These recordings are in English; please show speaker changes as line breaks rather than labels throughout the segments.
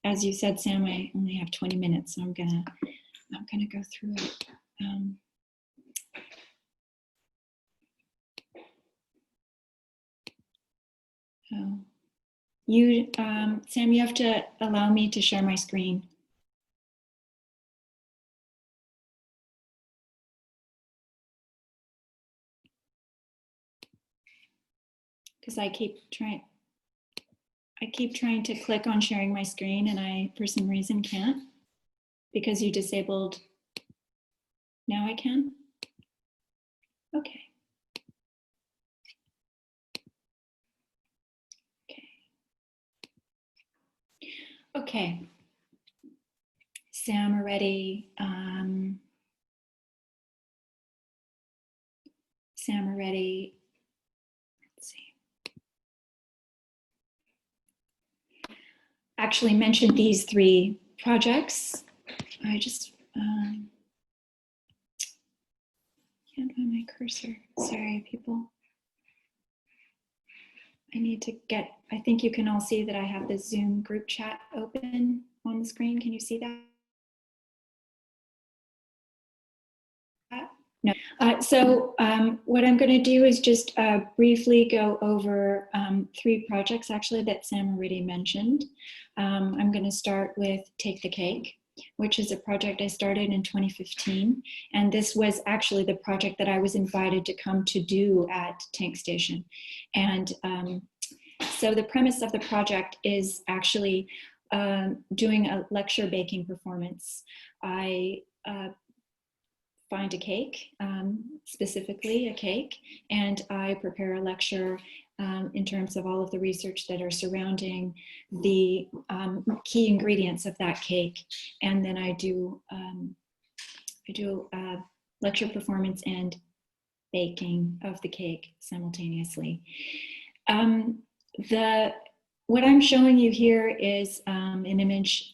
as you said, Sam, I only have 20 minutes, so I'm gonna go through it. Sam, you have to allow me to share my screen. Because I keep trying to click on sharing my screen, and I, for some reason, can't. Because you disabled. Now I can? Okay. Okay. Sam already. Sam already. Let's see. Actually mentioned these 3 projects. I just can't find my cursor. Sorry, people. I need to get, I think you can all see that I have the Zoom group chat open on the screen. Can you see that? No. So what I'm going to do is just briefly go over 3 projects actually that Sam already mentioned. I'm going to start with Take the Cake, which is a project I started in 2015. And this was actually the project that I was invited to come to do at Tankstation. And so the premise of the project is actually doing a lecture baking performance. I find a cake, specifically a cake, and I prepare a lecture in terms of all of the research that are surrounding the key ingredients of that cake. And then I do a lecture performance and baking of the cake simultaneously. What I'm showing you here is an image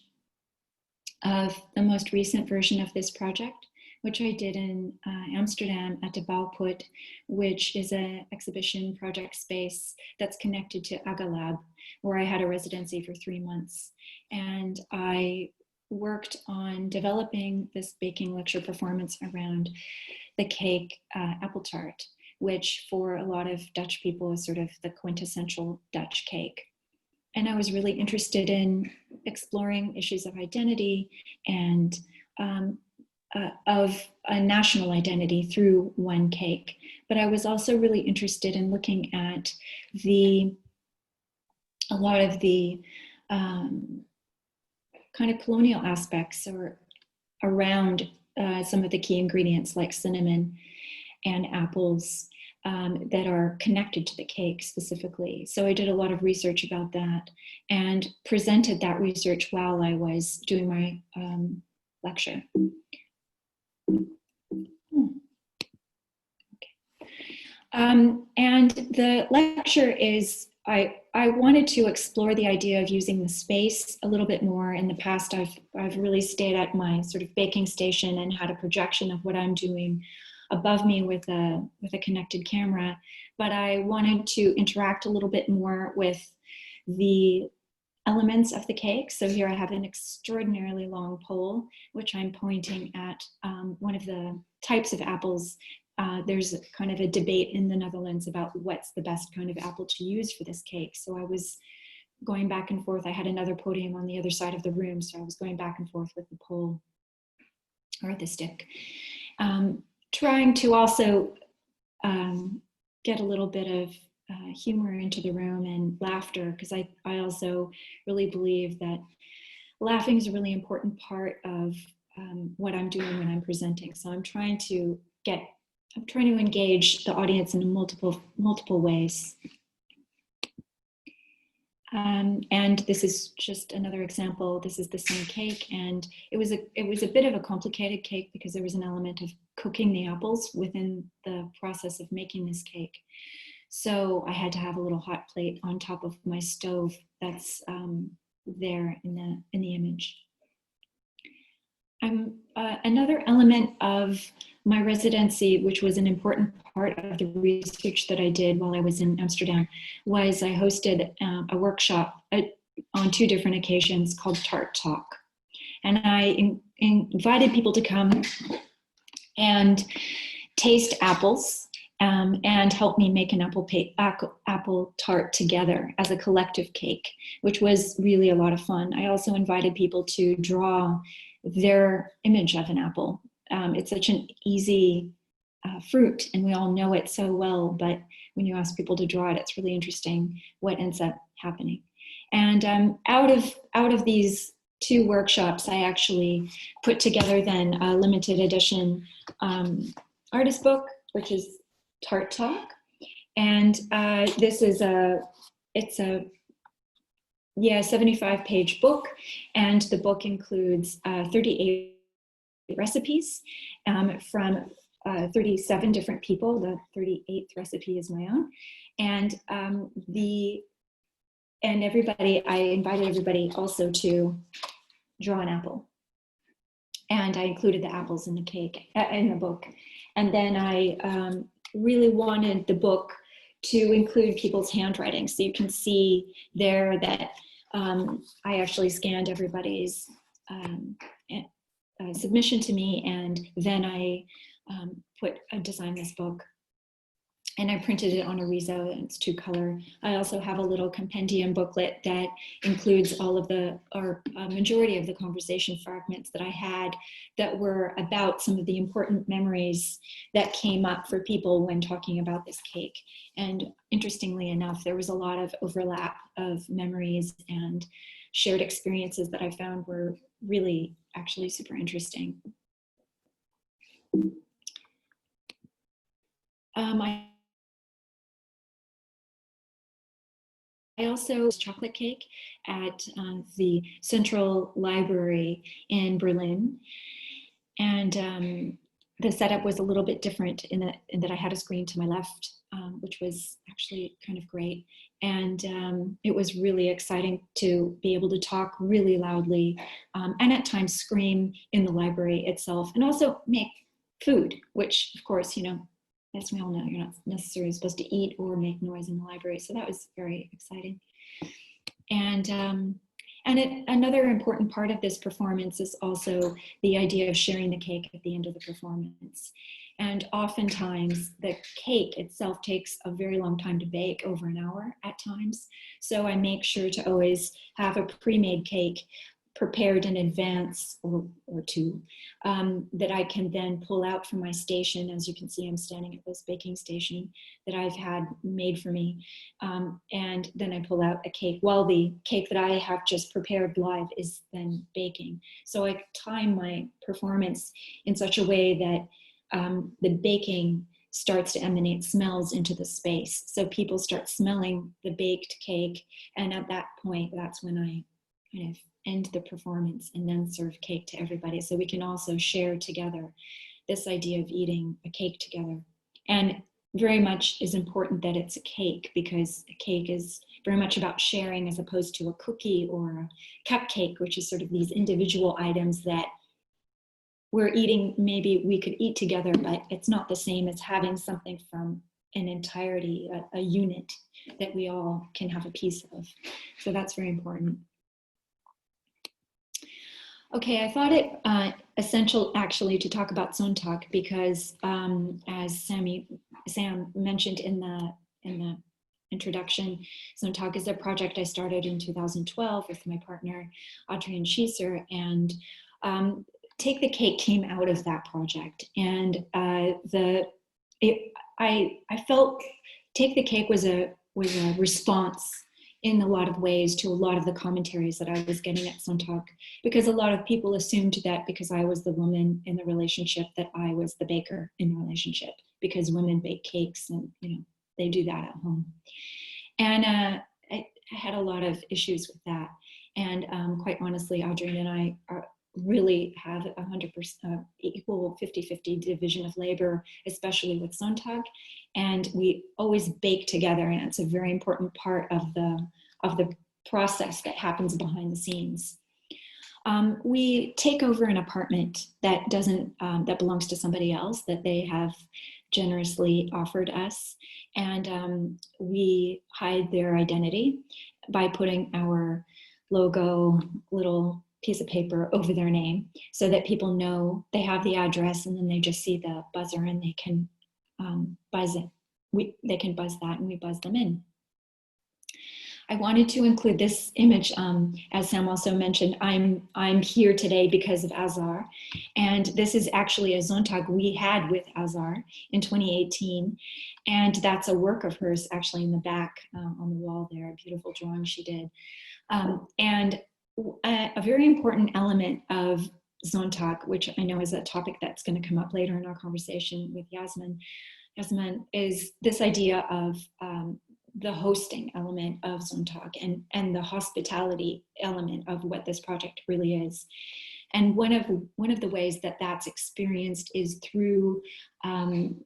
of the most recent version of this project, which I did in Amsterdam at de Bouwput, which is an exhibition project space that's connected to AGA-lab, where I had a residency for 3 months. And I worked on developing this baking lecture performance around the cake apple tart, which for a lot of Dutch people is sort of the quintessential Dutch cake. And I was really interested in exploring issues of identity and of a national identity through one cake. But I was also really interested in looking at a lot of the kind of colonial aspects or around some of the key ingredients like cinnamon and apples that are connected to the cake specifically. So I did a lot of research about that and presented that research while I was doing my lecture. And the lecture is, I wanted to explore the idea of using the space a little bit more. In the past, I've really stayed at my sort of baking station and had a projection of what I'm doing above me with a connected camera. But I wanted to interact a little bit more with the elements of the cake. So here I have an extraordinarily long pole, which I'm pointing at one of the types of apples. There's kind of a debate in the Netherlands about what's the best kind of apple to use for this cake. So I was going back and forth. I had another podium on the other side of the room, so I was going back and forth with the pole or the stick. Trying to also get a little bit of humor into the room and laughter, because I also really believe that laughing is a really important part of what I'm doing when I'm presenting. So I'm trying to engage the audience in multiple ways. And this is just another example. This is the same cake, and it was a bit of a complicated cake because there was an element of cooking the apples within the process of making this cake. So I had to have a little hot plate on top of my stove that's there in the image. Another element of my residency, which was an important part of the research that I did while I was in Amsterdam, was I hosted a workshop, on 2 different occasions called Tart Talk. And I invited people to come and taste apples and help me make an apple tart together as a collective cake, which was really a lot of fun. I also invited people to draw their image of an apple. It's such an easy fruit, and we all know it so well, but when you ask people to draw it, it's really interesting what ends up happening. And out of these 2 workshops, I actually put together then a limited edition artist book, which is Tart Talk. And this is it's a 75-page book, and the book includes 38 recipes from 37 different people. The 38th recipe is my own. And I invited everybody also to draw an apple. And I included the apples in the cake, in the book. And then I really wanted the book to include people's handwriting. So you can see there that I actually scanned everybody's submission to me, and then I designed this book. And I printed it on a Riso, and it's 2-color. I also have a little compendium booklet that includes all of majority of the conversation fragments that I had that were about some of the important memories that came up for people when talking about this cake. And interestingly enough, there was a lot of overlap of memories and shared experiences that I found were really actually super interesting. I also chocolate cake at the Central Library in Berlin. And the setup was a little bit different in that I had a screen to my left, which was actually kind of great. And it was really exciting to be able to talk really loudly and at times scream in the library itself, and also make food, which of course, as we all know, you're not necessarily supposed to eat or make noise in the library. So that was very exciting. And another important part of this performance is also the idea of sharing the cake at the end of the performance. And oftentimes the cake itself takes a very long time to bake, over an hour at times. So I make sure to always have a pre-made cake prepared in advance or 2 that I can then pull out from my station. As you can see, I'm standing at this baking station that I've had made for me. And then I pull out a cake while the cake that I have just prepared live is then baking. So I time my performance in such a way that the baking starts to emanate smells into the space. So people start smelling the baked cake. And at that point, that's when I kind of end the performance and then serve cake to everybody. So we can also share together this idea of eating a cake together. And very much is important that it's a cake, because a cake is very much about sharing as opposed to a cookie or a cupcake, which is sort of these individual items that we're eating, maybe we could eat together, but it's not the same as having something from an entirety, a unit that we all can have a piece of. So that's very important. Okay, I thought it essential actually to talk about SONNTAG because as Sam mentioned in the introduction, SONNTAG is a project I started in 2012 with my partner, Adrian Schieser, and Take the Cake came out of that project. And I felt Take the Cake was a response in a lot of ways to a lot of the commentaries that I was getting at SONNTAG, because a lot of people assumed that because I was the woman in the relationship that I was the baker in the relationship, because women bake cakes and they do that at home. And I had a lot of issues with that. And quite honestly, Adrian and I really have 100% equal 50-50 division of labor, especially with SONNTAG. And we always bake together, and it's a very important part of the process that happens behind the scenes. We take over an apartment that that belongs to somebody else that they have generously offered us, and we hide their identity by putting our logo, little piece of paper over their name so that people know they have the address, and then they just see the buzzer and they can buzz it. They can buzz that and we buzz them in. I wanted to include this image, as Sam also mentioned. I'm here today because of Azar, and this is actually a SONNTAG we had with Azar in 2018, and that's a work of hers actually in the back on the wall there, a beautiful drawing she did. And a very important element of SONNTAG, which I know is a topic that's going to come up later in our conversation with Yasaman, is this idea of the hosting element of SONNTAG and the hospitality element of what this project really is. And one of the ways that that's experienced is through, I mean,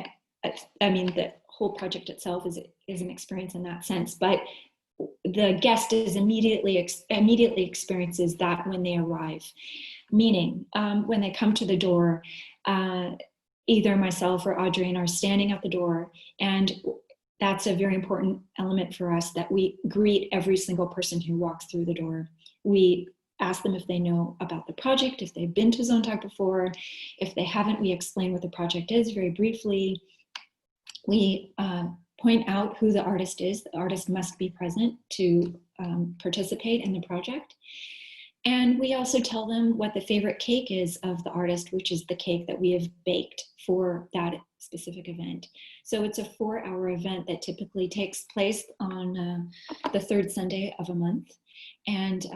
the whole project itself is an experience in that sense, but the guest is immediately experiences that when they arrive, meaning when they come to the door, either myself or Audrey are standing at the door, and that's a very important element for us, that we greet every single person who walks through the door. We ask them if they know about the project, if they've been to SONNTAG before. If they haven't, we explain what the project is very briefly. We point out who the artist is. The artist must be present to participate in the project. And we also tell them what the favorite cake is of the artist, which is the cake that we have baked for that specific event. So it's a 4-hour event that typically takes place on the third Sunday of a month. And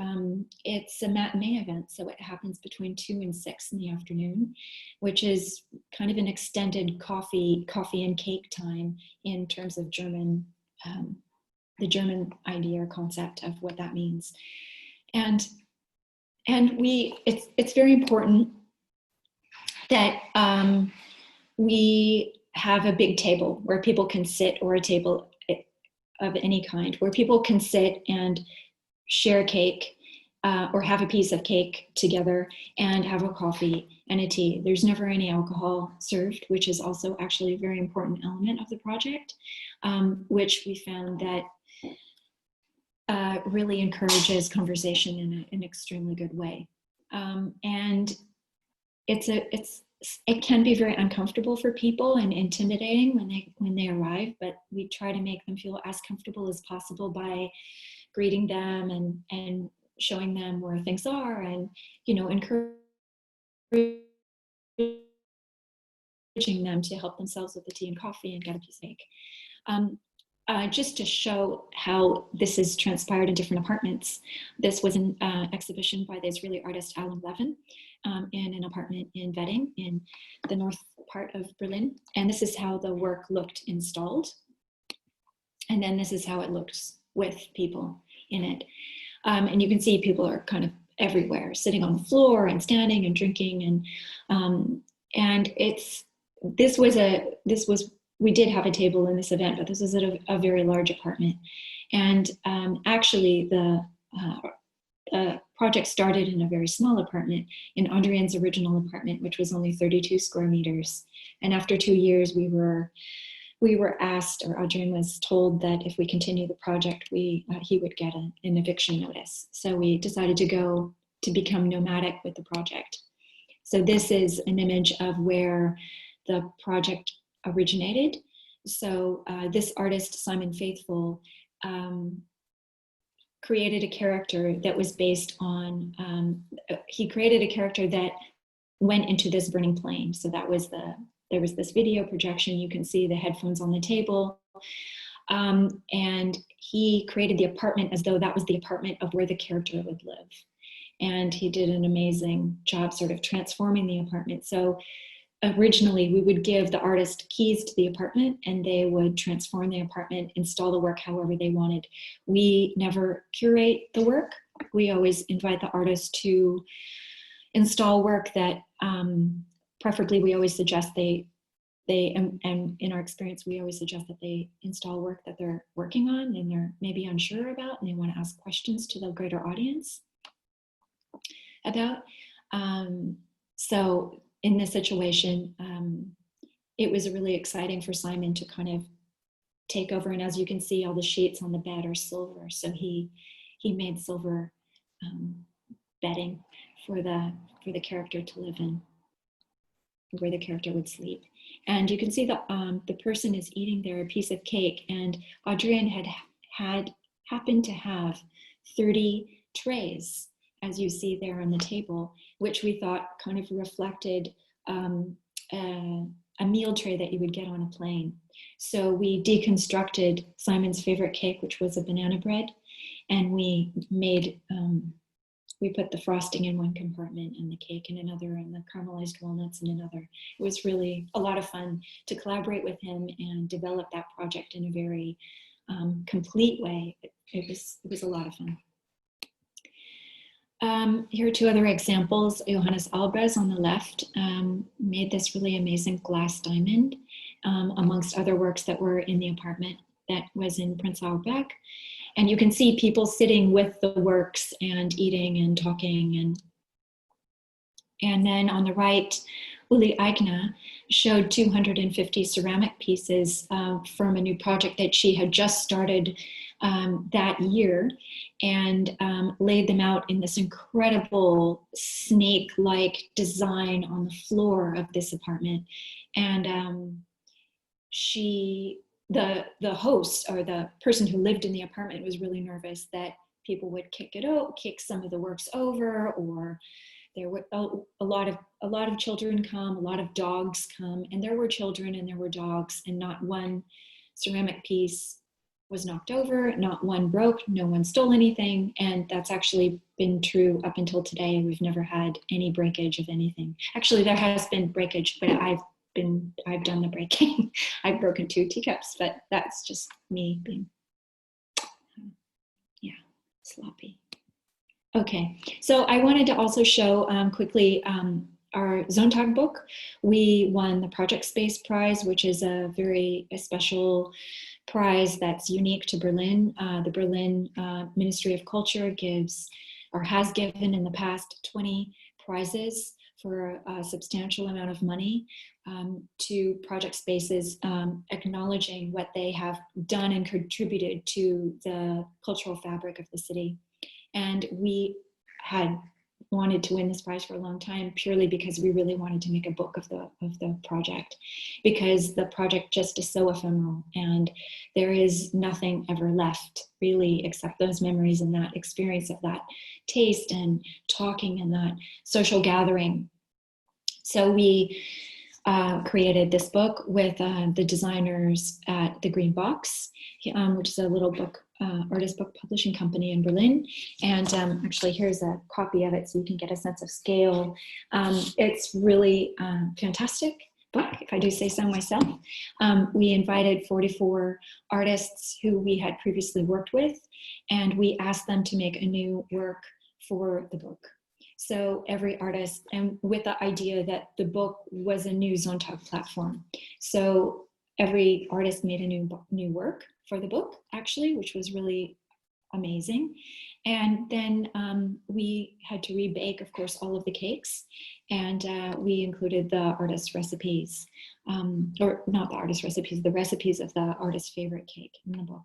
it's a matinee event, so it happens between 2 and 6 in the afternoon, which is kind of an extended coffee and cake time in terms of German, the German idea or concept of what that means. And it's very important that we have a big table where people can sit, or a table of any kind, where people can sit and share cake or have a piece of cake together and have a coffee and a tea. There's never any alcohol served, which is also actually a very important element of the project, which we found that really encourages conversation in an extremely good way. And it can be very uncomfortable for people and intimidating when they arrive, but we try to make them feel as comfortable as possible by greeting them and showing them where things are, and encouraging them to help themselves with the tea and coffee and get a piece of cake. Just to show how this has transpired in different apartments, this was an exhibition by the Israeli artist Alan Levin in an apartment in Wedding in the north part of Berlin. And this is how the work looked installed. And then this is how it looks with people in it. And you can see people are kind of everywhere, sitting on the floor and standing and drinking. And we did have a table in this event, but this was at a very large apartment. And actually the project started in a very small apartment, in Adrian's original apartment, which was only 32 square meters. And after 2 years, we were asked, or Adrian was told, that if we continue the project, he would get an eviction notice. So we decided to become nomadic with the project. So this is an image of where the project originated. So this artist, Simon Faithfull, created a character that was based on, he created a character that went into this burning plane. So there was this video projection. You can see the headphones on the table. And he created the apartment as though that was the apartment of where the character would live. And he did an amazing job sort of transforming the apartment. So originally we would give the artist keys to the apartment, and they would transform the apartment, install the work however they wanted. We never curate the work. We always invite the artist to install work that preferably we always suggest and in our experience, we always suggest that they install work that they're working on and they're maybe unsure about, and they want to ask questions to the greater audience about. So in this situation, it was really exciting for Simon to kind of take over. And as you can see, all the sheets on the bed are silver. So he he made silver bedding for the character to live in, where the character would sleep. And you can see that the person is eating their piece of cake, and Adrian had happened to have 30 trays, as you see there on the table, which we thought kind of reflected a meal tray that you would get on a plane. So we deconstructed Simon's favorite cake, which was a banana bread, and we made we put the frosting in one compartment and the cake in another and the caramelized walnuts in another. It was really a lot of fun to collaborate with him and develop that project in a very complete way. It was a lot of fun. Here are two other examples. Johannes Albers on the left made this really amazing glass diamond, amongst other works that were in the apartment that was in Prenzlauer Berg. And you can see people sitting with the works and eating and talking. And then on the right, Uli Eigner showed 250 ceramic pieces from a new project that she had just started that year, and laid them out in this incredible snake-like design on the floor of this apartment. And the host, or the person who lived in the apartment, was really nervous that people would kick some of the works over, or there were a lot of children come, a lot of dogs come, and there were children and there were dogs, and not one ceramic piece was knocked over, not one broke, no one stole anything. And that's actually been true up until today. We've never had any breakage of anything. Actually, there has been breakage, but I've done the breaking. I've broken 2 teacups, but that's just me being, sloppy. Okay, so I wanted to also show quickly our SONNTAG book. We won the Project Space Prize, which is a very special prize that's unique to Berlin. The Berlin Ministry of Culture gives, or has given in the past, 20 prizes for a substantial amount of money to project spaces, acknowledging what they have done and contributed to the cultural fabric of the city. And we had wanted to win this prize for a long time, purely because we really wanted to make a book of the project, because the project just is so ephemeral and there is nothing ever left really except those memories and that experience of that taste and talking and that social gathering. So we created this book with the designers at the Green Box, which is a little book artist book publishing company in Berlin. And actually, here's a copy of it so you can get a sense of scale. It's really fantastic book, if I do say so myself. We invited 44 artists who we had previously worked with, and we asked them to make a new work for the book. So every artist, and with the idea that the book was a new SONNTAG platform. So every artist made a new work for the book, actually, which was really amazing. And then we had to rebake, of course, all of the cakes, and we included the artist recipes, or not the artist recipes, the recipes of the artist's favorite cake in the book.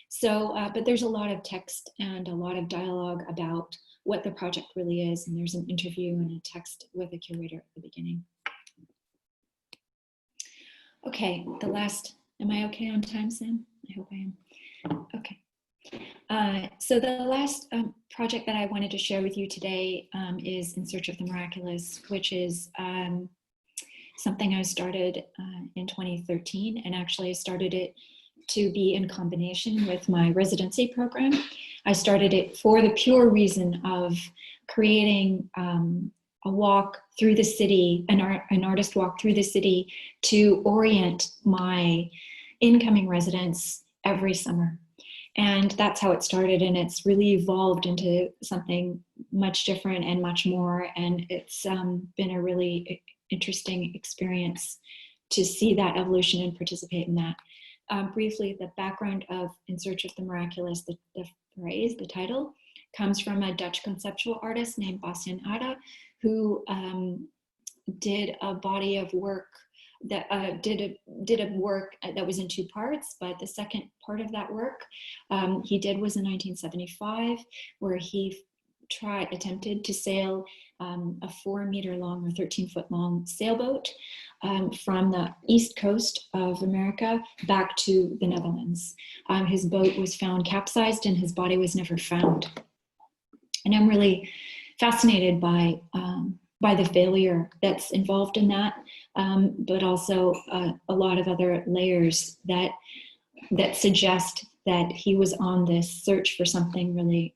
So, but there's a lot of text and a lot of dialogue about what the project really is, and there's an interview and a text with a curator at the beginning. Okay, the last, am I okay on time, Sam? I hope I am. Okay. So the last project that I wanted to share with you today is In Search of the Miraculous, which is something I started in 2013, and actually I started it to be in combination with my residency program. I started it for the pure reason of creating a walk through the city, an artist walk through the city, to orient my incoming residents every summer. And that's how it started, and it's really evolved into something much different and much more, and it's been a really interesting experience to see that evolution and participate in that. Briefly, the background of In Search of the Miraculous, the phrase, the title, comes from a Dutch conceptual artist named Bastiaan Ada, who did a body of work that did a work that was in two parts, but the second part of that work he did was in 1975, where he attempted to sail a 4-meter long or 13-foot long sailboat from the east coast of America back to the Netherlands. His boat was found capsized and his body was never found. And I'm really fascinated by the failure that's involved in that, but also a lot of other layers that suggest that he was on this search for something really,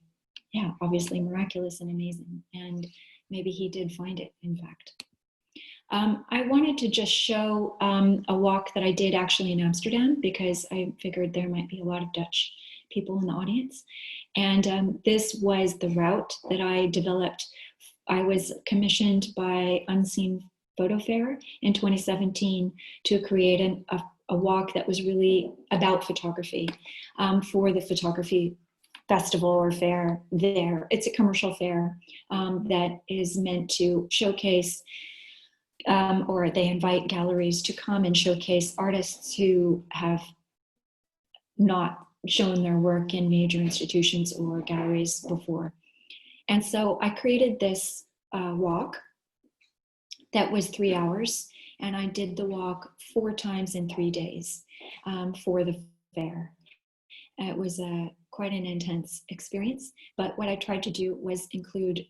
obviously miraculous and amazing. And maybe he did find it, in fact. I wanted to just show a walk that I did actually in Amsterdam, because I figured there might be a lot of Dutch people in the audience. And this was the route that I developed. I was commissioned by Unseen Photo Fair in 2017 to create a walk that was really about photography for the photography festival or fair there. It's a commercial fair that is meant to showcase, or they invite galleries to come and showcase artists who have not shown their work in major institutions or galleries before. And so I created this walk that was 3 hours, and I did the walk 4 times in 3 days for the fair. It was quite an intense experience, but what I tried to do was include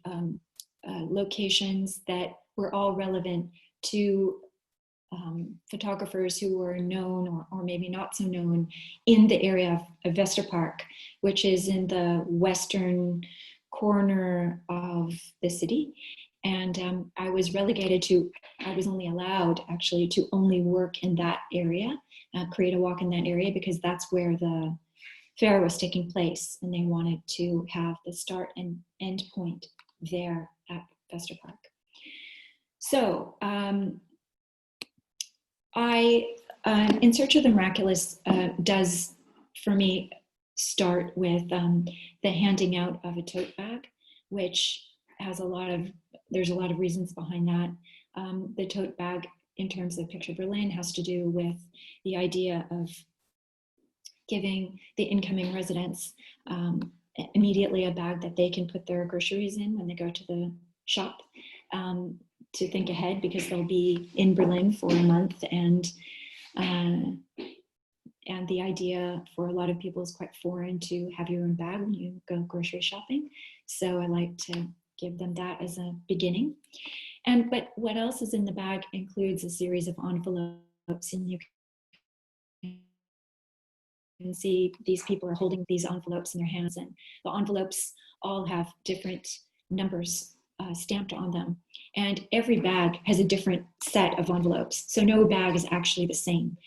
locations that were all relevant to photographers who were known or maybe not so known in the area of Westerpark, which is in the western corner of the city. And I was only allowed actually to only work in that area, create a walk in that area, because that's where the fair was taking place, and they wanted to have the start and end point there at Westerpark. So In Search of the Miraculous does, for me, start with the handing out of a tote bag, which has there's a lot of reasons behind that. The tote bag, in terms of Picture Berlin, has to do with the idea of giving the incoming residents immediately a bag that they can put their groceries in when they go to the shop, to think ahead, because they'll be in Berlin for a month, and the idea for a lot of people is quite foreign to have your own bag when you go grocery shopping. So I like to give them that as a beginning. But what else is in the bag includes a series of envelopes, and you can see these people are holding these envelopes in their hands, and the envelopes all have different numbers stamped on them. And every bag has a different set of envelopes. So no bag is actually the same,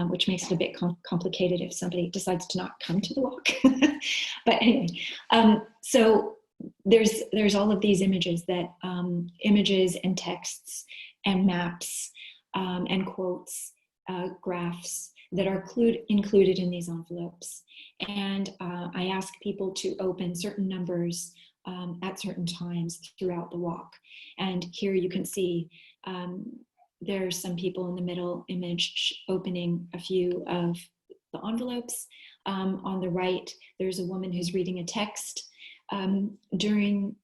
which makes it a bit complicated if somebody decides to not come to the walk. But anyway, so there's all of these images images and texts and maps and quotes, graphs that are included in these envelopes. And I ask people to open certain numbers at certain times throughout the walk. And here you can see there's some people in the middle image opening a few of the envelopes. On the right, there's a woman who's reading a text during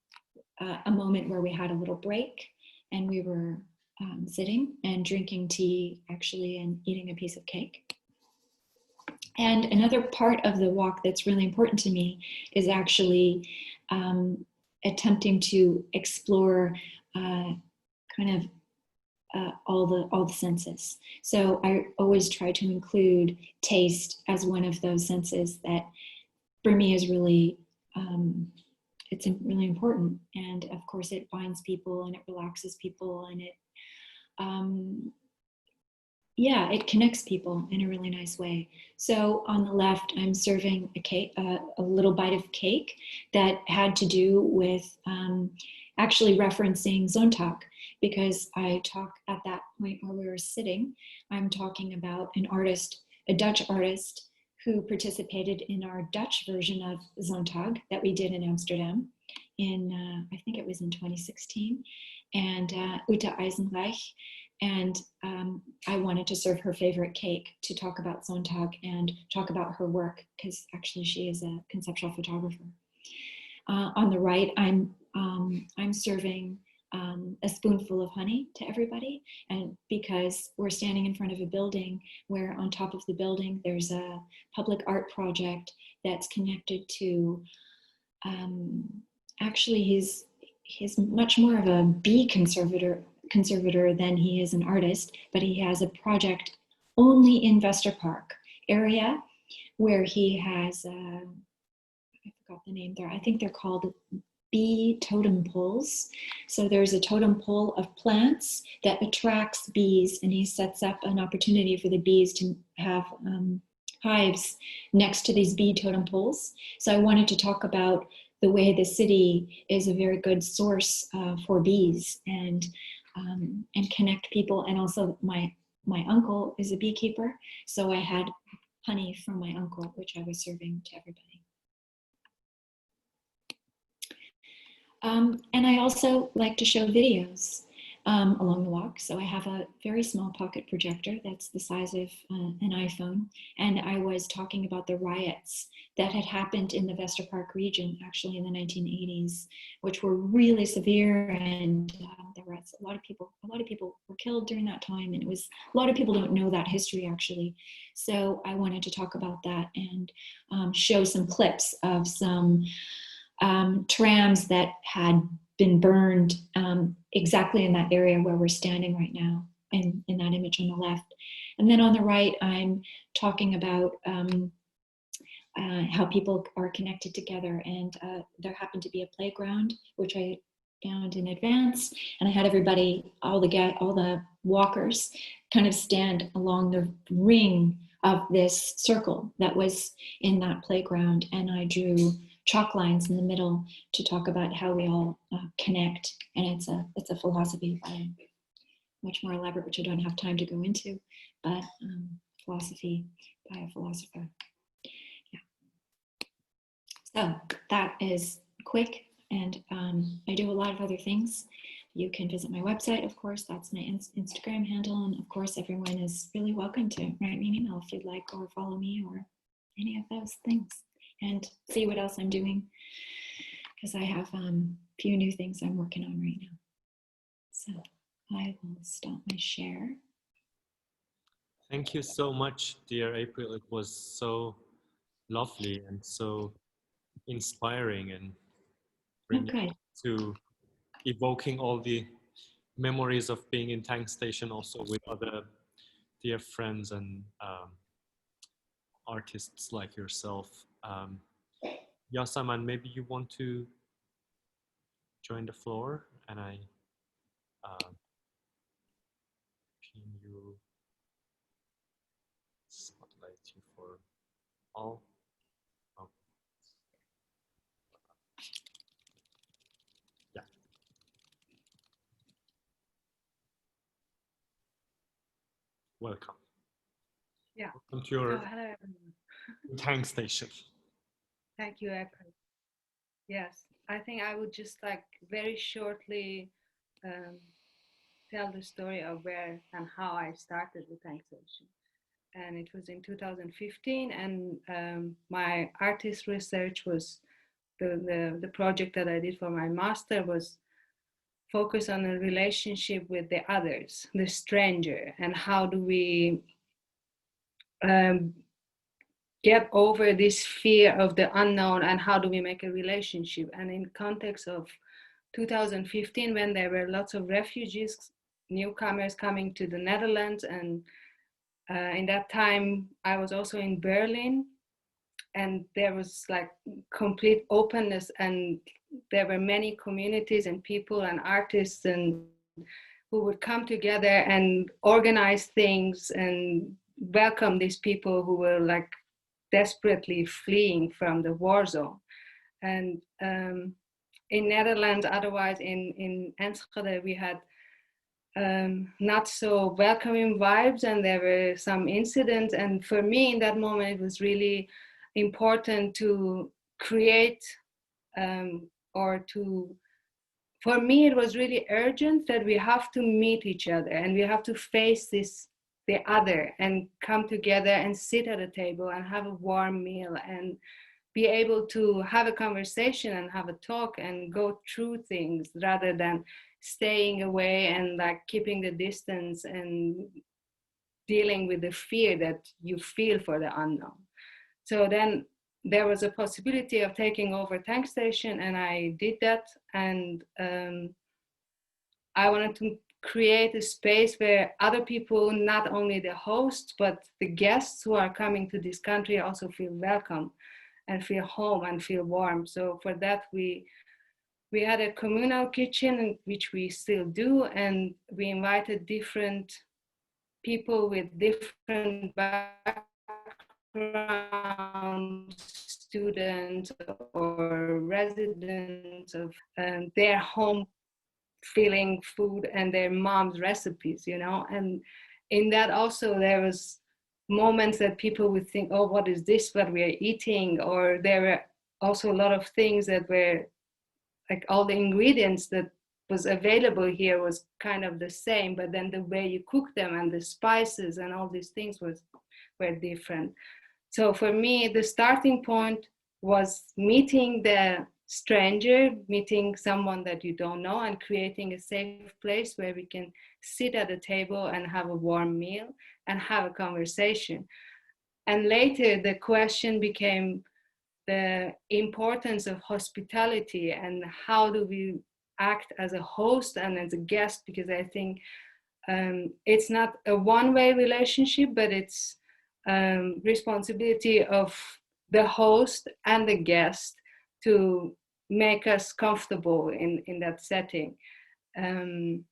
a moment where we had a little break, and we were sitting and drinking tea, actually, and eating a piece of cake. And another part of the walk that's really important to me is actually attempting to explore all the senses. So I always try to include taste as one of those senses that, for me, is really it's really important. And of course, it binds people and it relaxes people, and it connects people in a really nice way. So on the left, I'm serving a cake, a little bite of cake that had to do with actually referencing SONNTAG, because I talk at that point where we were sitting, I'm talking about an artist, a Dutch artist, who participated in our Dutch version of SONNTAG that we did in Amsterdam in, I think it was in 2016. And Uta Eisenreich And I wanted to serve her favorite cake to talk about SONNTAG and talk about her work, because actually she is a conceptual photographer. On the right, I'm serving a spoonful of honey to everybody, and because we're standing in front of a building where on top of the building there's a public art project that's connected to, actually he's much more of a bee conservator than he is an artist, but he has a project only in Vester Park area where he has, I forgot the name there, I think they're called bee totem poles. So there's a totem pole of plants that attracts bees, and he sets up an opportunity for the bees to have hives next to these bee totem poles. So I wanted to talk about the way the city is a very good source for bees, and connect people. And also my uncle is a beekeeper, so I had honey from my uncle, which I was serving to everybody. And I also like to show videos along the walk. So I have a very small pocket projector that's the size of an iPhone. And I was talking about the riots that had happened in the Vester Park region, actually in the 1980s, which were really severe. And there was a lot of people were killed during that time. And it was, a lot of people don't know that history actually. So I wanted to talk about that and show some clips of some trams that had been burned exactly in that area where we're standing right now, in that image on the left. And then on the right, I'm talking about how people are connected together. And there happened to be a playground, which I found in advance. And I had everybody, all the walkers, kind of stand along the ring of this circle that was in that playground. And I drew chalk lines in the middle to talk about how we all connect. And it's a philosophy much more elaborate, which I don't have time to go into, but philosophy by a philosopher. Yeah. So that is quick, and I do a lot of other things. You can visit my website, of course, that's my Instagram handle, and of course everyone is really welcome to write me an email if you'd like, or follow me, or any of those things, and see what else I'm doing, because I have a few new things I'm working on right now. So I will stop my share.
Thank you so much, dear April. It was so lovely and so inspiring, and bringing to evoking all the memories of being in Tankstation, also with other dear friends and artists like yourself. Yasaman, maybe you want to join the floor, and I pin you, spotlight you for all. Oh. Yeah. Welcome.
Yeah.
Welcome to your
hello.
Tankstation.
Thank you, April. Yes, I think I would just like very shortly tell the story of where and how I started with Tankstation. And it was in 2015, and my artist research was the project that I did for my master was focused on a relationship with the others, the stranger, and how do we get over this fear of the unknown, and how do we make a relationship. And in context of 2015, when there were lots of refugees, newcomers coming to the Netherlands, and in that time I was also in Berlin, and there was like complete openness, and there were many communities and people and artists and who would come together and organize things and welcome these people who were like desperately fleeing from the war zone. And in Netherlands, otherwise in Enschede, we had not so welcoming vibes, and there were some incidents. And for me in that moment, it was really important to create or to for me, it was really urgent that we have to meet each other and we have to face the other and come together and sit at a table and have a warm meal and be able to have a conversation and have a talk and go through things rather than staying away and like keeping the distance and dealing with the fear that you feel for the unknown. So then there was a possibility of taking over Tankstation, and I did that. And I wanted to create a space where other people, not only the hosts, but the guests who are coming to this country also feel welcome and feel home and feel warm. So for that, we had a communal kitchen, which we still do, and we invited different people with different backgrounds, students or residents of their home feeling food and their mom's recipes, you know. And in that also there was moments that people would think, oh, what is this what we are eating? Or there were also a lot of things that were like all the ingredients that was available here was kind of the same, but then the way you cook them and the spices and all these things were different. So for me, the starting point was meeting the stranger, meeting someone that you don't know, and creating a safe place where we can sit at a table and have a warm meal and have a conversation. And later the question became the importance of hospitality and how do we act as a host and as a guest, because I think it's not a one-way relationship, but it's responsibility of the host and the guest to make us comfortable in that setting. And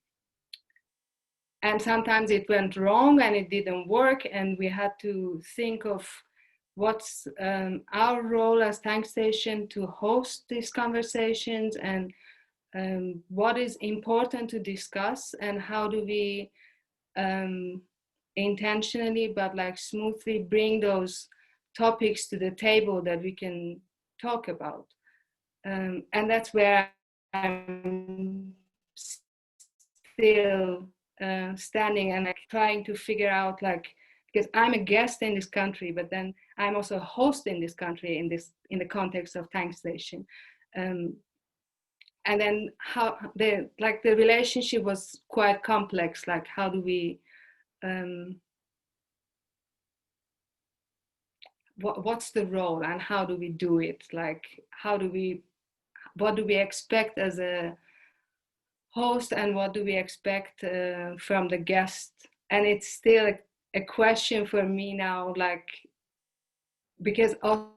sometimes it went wrong and it didn't work, and we had to think of what's our role as Tankstation to host these conversations, and what is important to discuss, and how do we intentionally but like smoothly bring those topics to the table that we can talk about. And that's where I'm still standing and like trying to figure out, like, because I'm a guest in this country, but then I'm also a host in this country in the context of Tankstation. And then how the relationship was quite complex. Like, how do we what's the role and how do we do it? Like, what do we expect as a host and what do we expect from the guest? And it's still a question for me now, like, because also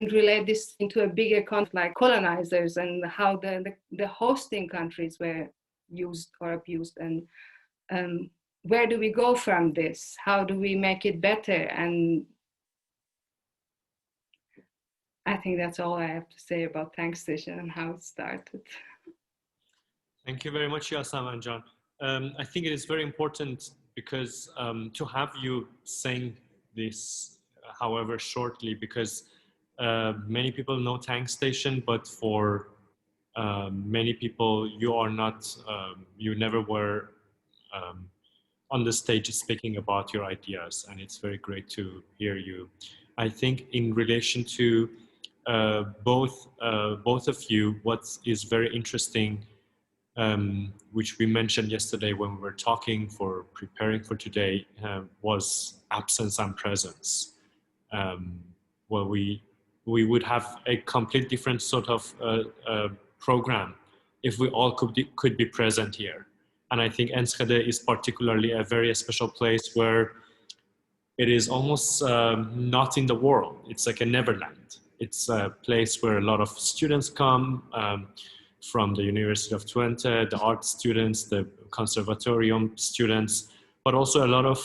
relate this into a bigger context, like colonizers and how the hosting countries were used or abused, and where do we go from this? How do we make it better? And I think that's all I have to say about Tankstation and how it started.
Thank you very much, Yasaman and John. I think it is very important because to have you saying this, however shortly, because many people know Tankstation, but for many people, you are not, you never were on the stage speaking about your ideas, and it's very great to hear you. I think in relation to both of you, what is very interesting, which we mentioned yesterday when we were talking for preparing for today, was absence and presence. Well, we would have a complete different sort of program if we all could be present here. And I think Enschede is particularly a very special place where it is almost not in the world. It's like a Neverland. It's a place where a lot of students come from the University of Twente, the art students, the conservatorium students, but also a lot of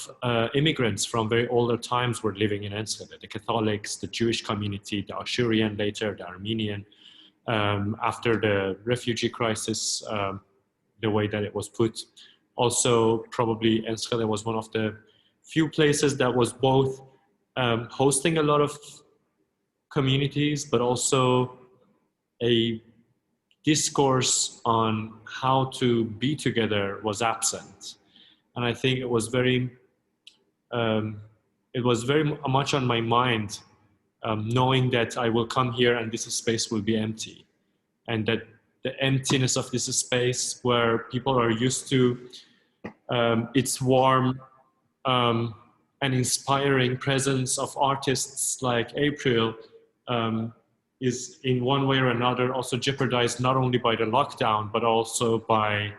immigrants from very older times were living in Enschede. The Catholics, the Jewish community, the Assyrian later, the Armenian. After the refugee crisis, the way that it was put. Also, probably Enschede was one of the few places that was both hosting a lot of communities, but also a discourse on how to be together was absent. And I think it was very much on my mind, knowing that I will come here and this space will be empty, and that the emptiness of this space where people are used to its warm and inspiring presence of artists like April is in one way or another also jeopardized, not only by the lockdown, but also by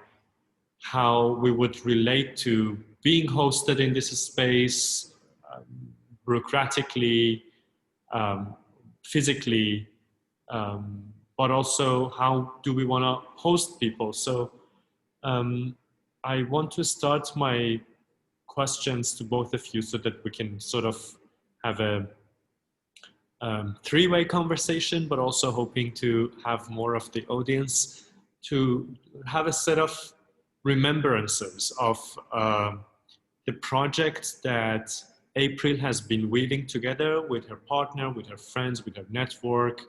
how we would relate to being hosted in this space, bureaucratically, physically, but also how do we want to host people. So I want to start my questions to both of you so that we can sort of have a three-way conversation, but also hoping to have more of the audience to have a set of remembrances of the project that April has been weaving together with her partner, with her friends, with her network,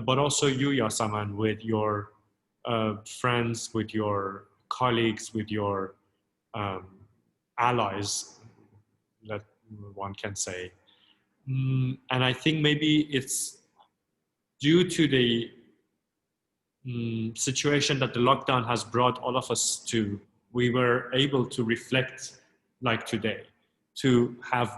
but also you, Yasaman, with your friends, with your colleagues, with your allies, that one can say. And I think maybe it's due to the situation that the lockdown has brought all of us to, we were able to reflect like today, to have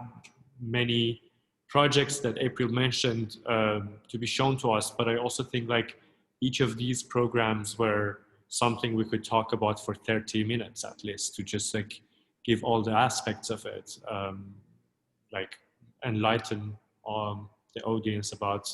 many projects that April mentioned to be shown to us. But I also think like each of these programs were something we could talk about for 30 minutes at least, to just like give all the aspects of it, like enlighten the audience about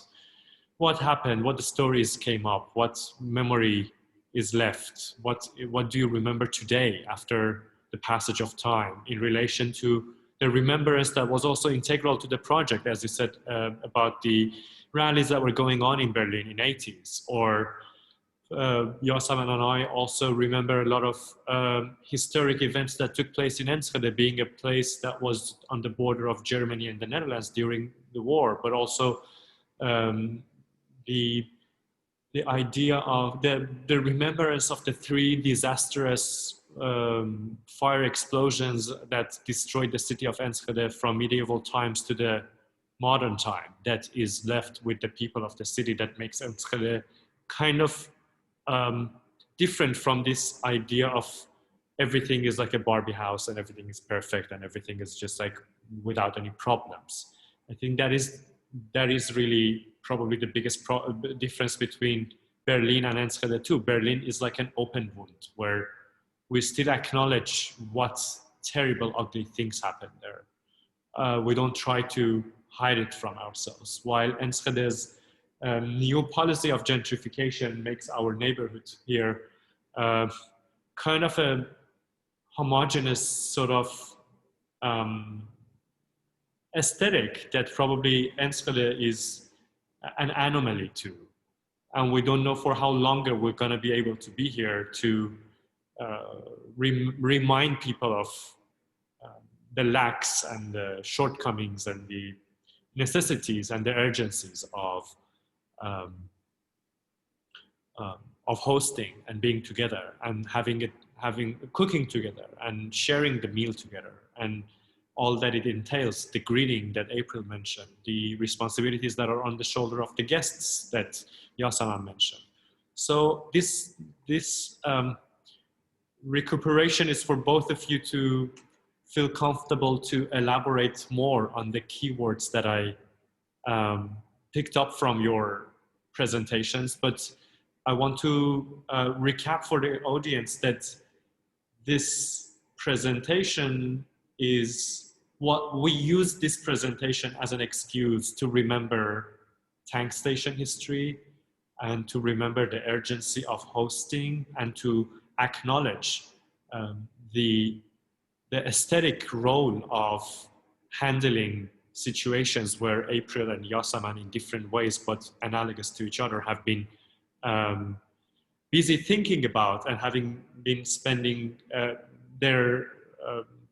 what happened, what the stories came up, what memory is left, what do you remember today after the passage of time in relation to the remembrance that was also integral to the project, as you said, about the rallies that were going on in Berlin in 80s, or Yasaman and I also remember a lot of historic events that took place in Enschede, being a place that was on the border of Germany and the Netherlands during the war, but also the idea of the remembrance of the three disastrous fire explosions that destroyed the city of Enschede from medieval times to the modern time, that is left with the people of the city, that makes Enschede kind of different from this idea of everything is like a Barbie house and everything is perfect and everything is just like without any problems. I think that is really probably the biggest difference between Berlin and Enschede too. Berlin is like an open wound where we still acknowledge what terrible, ugly things happened there. We don't try to hide it from ourselves. While Enschede's new policy of gentrification makes our neighborhood here kind of a homogeneous sort of aesthetic that probably Enschede is an anomaly to. And we don't know for how longer we're going to be able to be here to remind people of the lacks and the shortcomings and the necessities and the urgencies of hosting and being together and cooking together and sharing the meal together and all that it entails, the greeting that April mentioned, the responsibilities that are on the shoulder of the guests that Yasaman mentioned. So this recuperation is for both of you to feel comfortable to elaborate more on the keywords that I picked up from your presentations, but I want to recap for the audience that this presentation is what we use this presentation as an excuse to remember Tankstation history and to remember the urgency of hosting and to acknowledge the aesthetic role of handling situations where April and Yasaman in different ways but analogous to each other have been busy thinking about and having been spending their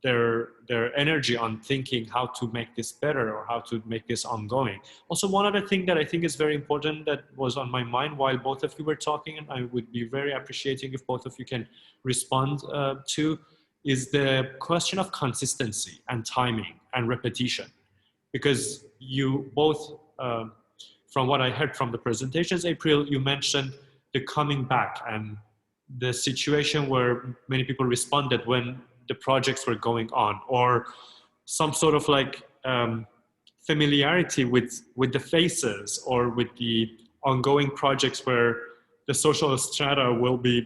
their energy on thinking how to make this better or how to make this ongoing. Also, one other thing that I think is very important that was on my mind while both of you were talking, and I would be very appreciating if both of you can respond to, is the question of consistency and timing and repetition. Because you both, from what I heard from the presentations, April, you mentioned the coming back and the situation where many people responded when the projects were going on, or some sort of like familiarity with the faces or with the ongoing projects where the social strata will be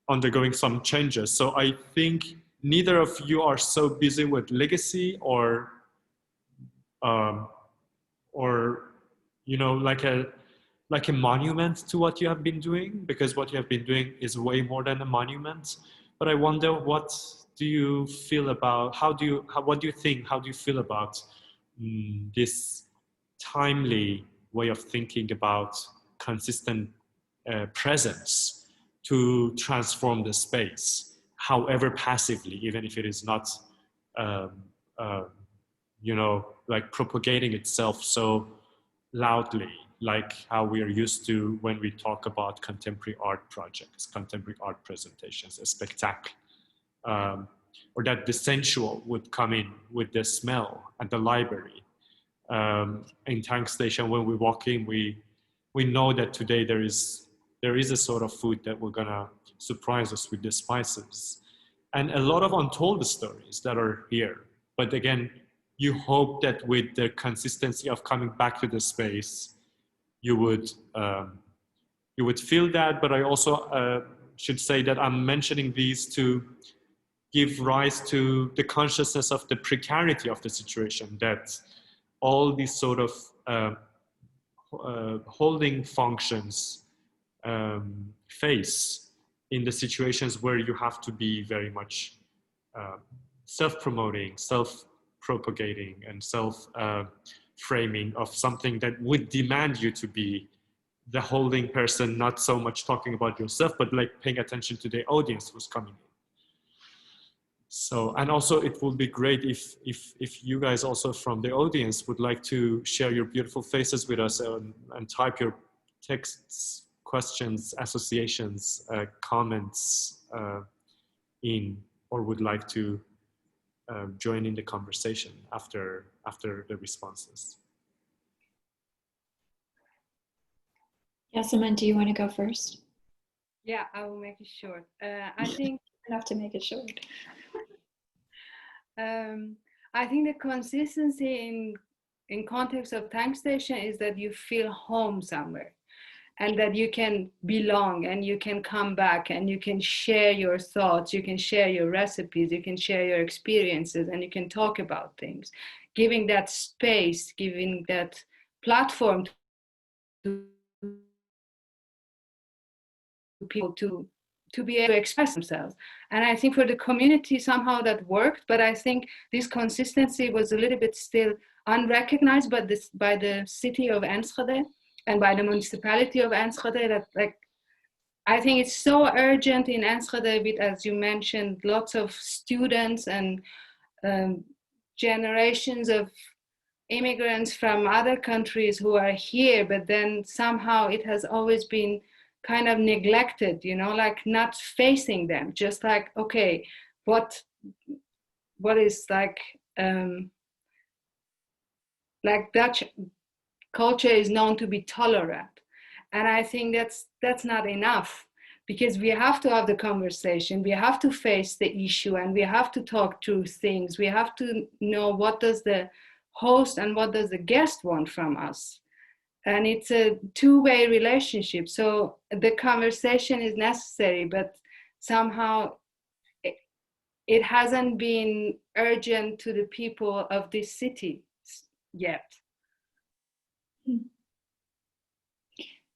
undergoing some changes. So I think neither of you are so busy with legacy or you know, like a monument to what you have been doing, because what you have been doing is way more than a monument. But I wonder, what do you feel about, what do you think, how do you feel about this timely way of thinking about consistent presence to transform the space, however passively, even if it is not, you know, like propagating itself so loudly, like how we are used to when we talk about contemporary art projects, contemporary art presentations, a spectacle, or that the sensual would come in with the smell at the library. In Tankstation, when we walk in, we know that today there is a sort of food that we're gonna surprise us with the spices, and a lot of untold stories that are here. But again, you hope that with the consistency of coming back to the space, you would feel that. But I also should say that I'm mentioning these to give rise to the consciousness of the precarity of the situation that all these sort of holding functions face in the situations where you have to be very much self-promoting, self-propagating, and self-framing of something that would demand you to be the holding person, not so much talking about yourself, but like paying attention to the audience who's coming in. So, and also it would be great if you guys also from the audience would like to share your beautiful faces with us and type your texts, questions, associations, comments in, or would like to join in the conversation after the responses.
Yasaman, do you want to go first?
Yeah, I will make it short. I think
enough to make it short.
I think the consistency in context of Tankstation is that you feel home somewhere, and that you can belong, and you can come back, and you can share your thoughts, you can share your recipes, you can share your experiences, and you can talk about things, giving that space, giving that platform to people to be able to express themselves. And I think for the community somehow that worked, but I think this consistency was a little bit still unrecognized by the city of Enschede and by the municipality of Enschede. That, like, I think it's so urgent in Enschede with, as you mentioned, lots of students and generations of immigrants from other countries who are here, but then somehow it has always been kind of neglected, you know, like not facing them, just like, okay, what is like Dutch culture is known to be tolerant. And I think that's not enough, because we have to have the conversation, we have to face the issue, and we have to talk through things. We have to know what does the host and what does the guest want from us. And it's a two-way relationship. So the conversation is necessary, but somehow it hasn't been urgent to the people of this city yet.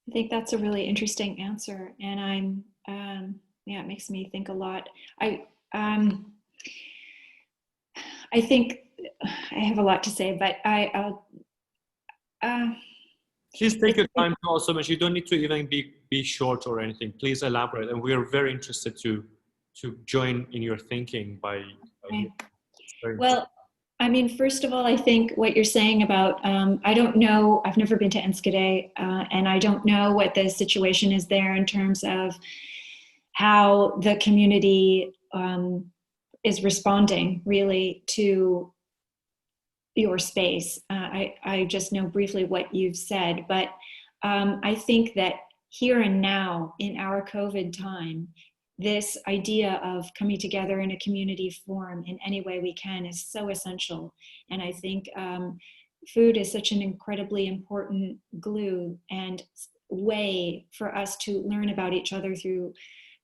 I think that's a really interesting answer, and I'm yeah, it makes me think a lot. I think I have a lot to say, but I'll
please take your time to also mention. You don't need to even be short or anything. Please elaborate, and we are very interested to join in your thinking by
Well, I mean, first of all, I think what you're saying about, I don't know, I've never been to Enschede, and I don't know what the situation is there in terms of how the community is responding really to your space. I just know briefly what you've said, but I think that here and now in our COVID time, this idea of coming together in a community forum in any way we can is so essential. And I think food is such an incredibly important glue and way for us to learn about each other through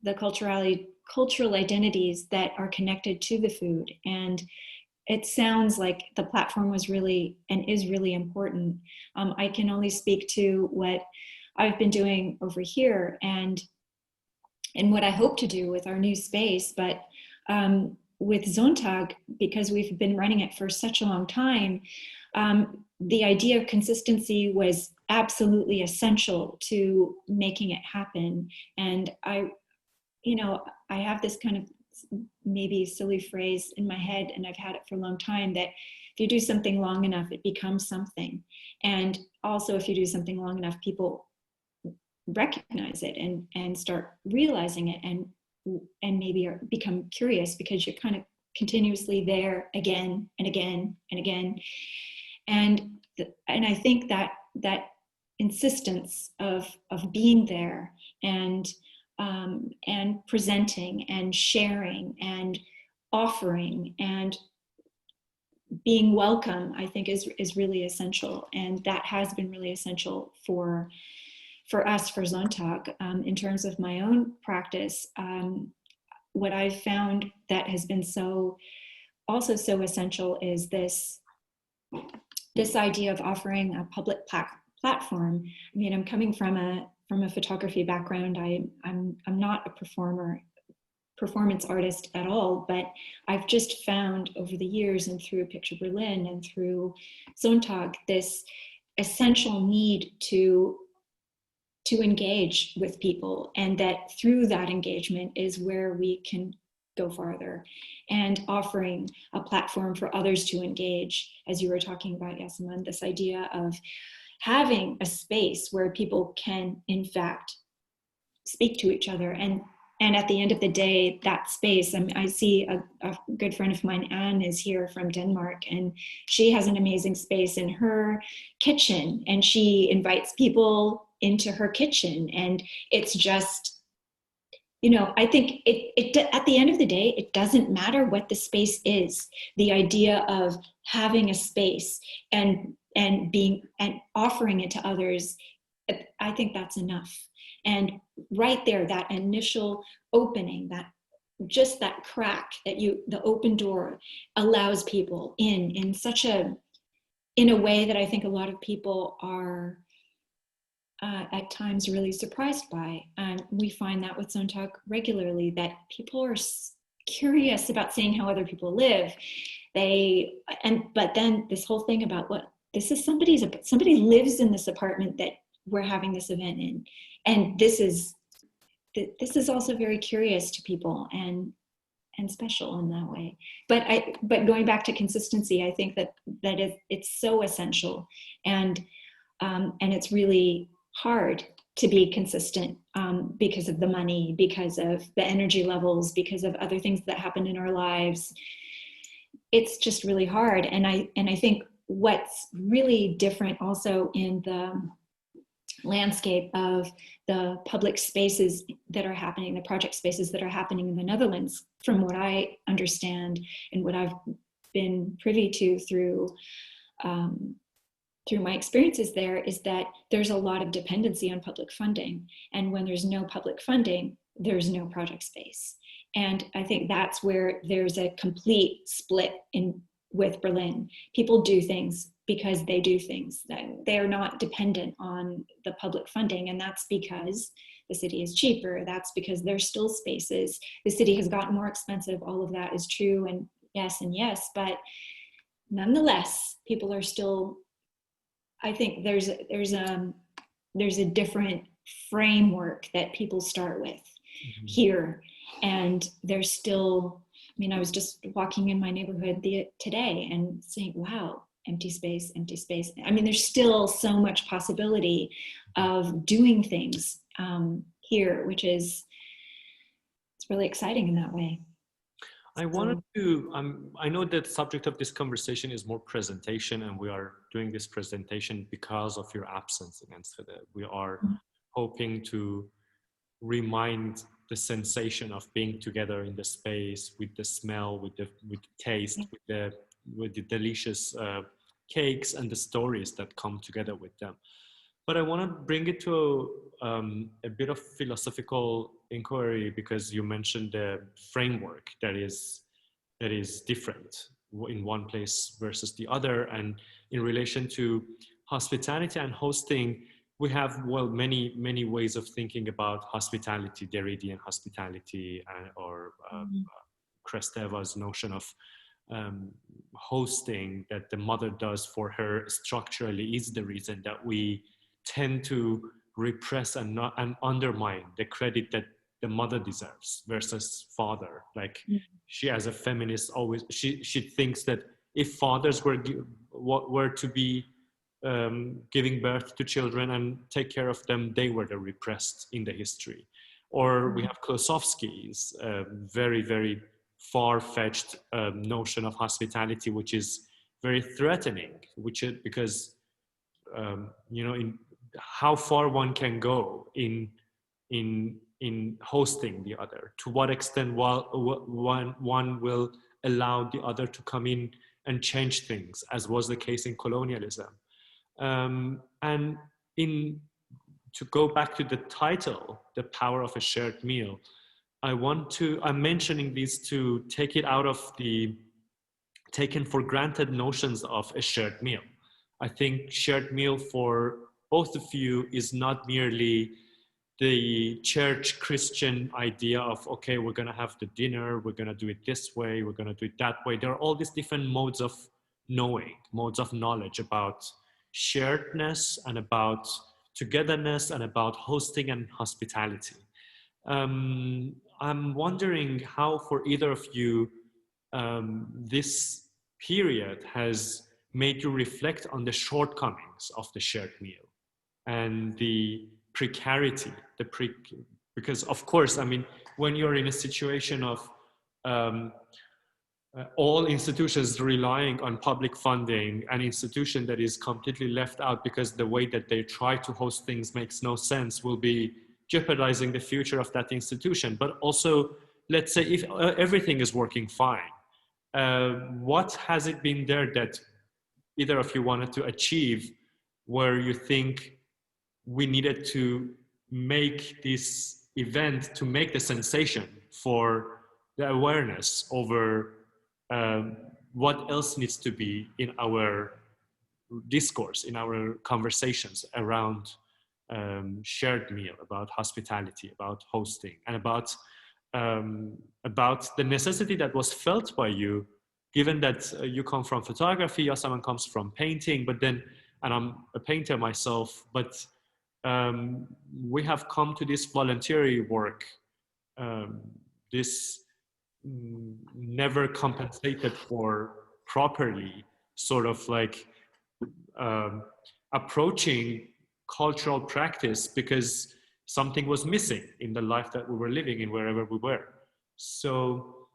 the cultural identities that are connected to the food. And it sounds like the platform was really and is really important. I can only speak to what I've been doing over here and what I hope to do with our new space. But with SONNTAG, because we've been running it for such a long time, the idea of consistency was absolutely essential to making it happen. And I have this kind of maybe silly phrase in my head, and I've had it for a long time, that if you do something long enough, it becomes something. And also, if you do something long enough, people recognize it and start realizing it and maybe become curious, because you're kind of continuously there again and again and again. And I think that insistence of being there and presenting and sharing and offering and being welcome, I think is really essential. And that has been really essential for us, for SONNTAG. In terms of my own practice, what I've found that has been also so essential is this idea of offering a public platform. I mean, I'm coming from a photography background. I'm not a performance artist at all, but I've just found over the years and through Picture Berlin and through SONNTAG this essential need to engage with people, and that through that engagement is where we can go farther, and offering a platform for others to engage, as you were talking about, Yasaman, this idea of having a space where people can, in fact, speak to each other. And at the end of the day, that space, I see a good friend of mine, Anne, is here from Denmark, and she has an amazing space in her kitchen, and she invites people into her kitchen. And it's just, I think it at the end of the day, it doesn't matter what the space is. The idea of having a space and being and offering it to others, I think that's enough. And right there, that initial opening, that crack, the open door allows people in a way that I think a lot of people are at times really surprised by. And we find that with SONNTAG regularly, that people are curious about seeing how other people live. But then this whole thing about this is somebody lives in this apartment that we're having this event in, and this is also very curious to people and special in that way. But going back to consistency, I think that it's so essential, and it's really hard to be consistent because of the money, because of the energy levels, because of other things that happen in our lives. It's just really hard. And I think what's really different also in the landscape of the public spaces that are happening, the project spaces that are happening in the Netherlands, from what I understand and what I've been privy to through my experiences there, is that there's a lot of dependency on public funding. And when there's no public funding, there's no project space. And I think that's where there's a complete split with Berlin. People do things because they do things. They are not dependent on the public funding. And that's because the city is cheaper. That's because there's still spaces. The city has gotten more expensive. All of that is true. And yes, but nonetheless, people are still, I think there's a different framework that people start with here, and there's still mean, I was just walking in my neighborhood today and saying, wow, empty space, empty space. I mean, there's still so much possibility of doing things here, which is, it's really exciting in that way.
I wanted to, I know that the subject of this conversation is more presentation, and we are doing this presentation because of your absence against it. We are hoping to remind the sensation of being together in the space, with the smell, with the taste, with the delicious cakes and the stories that come together with them. But I want to bring it to a bit of philosophical inquiry, because you mentioned the framework that is different in one place versus the other. And in relation to hospitality and hosting, we have, well, many ways of thinking about hospitality, Derridian hospitality, or Kresteva's notion of hosting that the mother does for her structurally is the reason that we tend to repress and undermine the credit that the mother deserves versus father. Like she, as a feminist, always she thinks that if fathers were to be giving birth to children and take care of them, they were the repressed in the history. Or we have Klosowski's very, very far-fetched notion of hospitality, which is very threatening, because you know, in how far one can go in hosting the other, to what extent one will allow the other to come in and change things, as was the case in colonialism. And to go back to the title, The Power of a Shared Meal, I'm mentioning these to take it out of the taken for granted notions of a shared meal. I think shared meal for both of you is not merely the church Christian idea of, okay, we're going to have the dinner, we're going to do it this way, we're going to do it that way. There are all these different modes of knowing, modes of knowledge about sharedness and about togetherness and about hosting and hospitality. I'm wondering how, for either of you, this period has made you reflect on the shortcomings of the shared meal and the precarity, because of course, I mean, when you're in a situation of all institutions relying on public funding, an institution that is completely left out because the way that they try to host things makes no sense, will be jeopardizing the future of that institution. But also, let's say if everything is working fine, what has it been there that either of you wanted to achieve, where you think we needed to make this event to make the sensation for the awareness over what else needs to be in our discourse, in our conversations around shared meal, about hospitality, about hosting, and about the necessity that was felt by you, given that you come from photography, Yasaman comes from painting, but then, and I'm a painter myself, but we have come to this voluntary work, this never compensated for properly, sort of like approaching cultural practice because something was missing in the life that we were living in wherever we were. So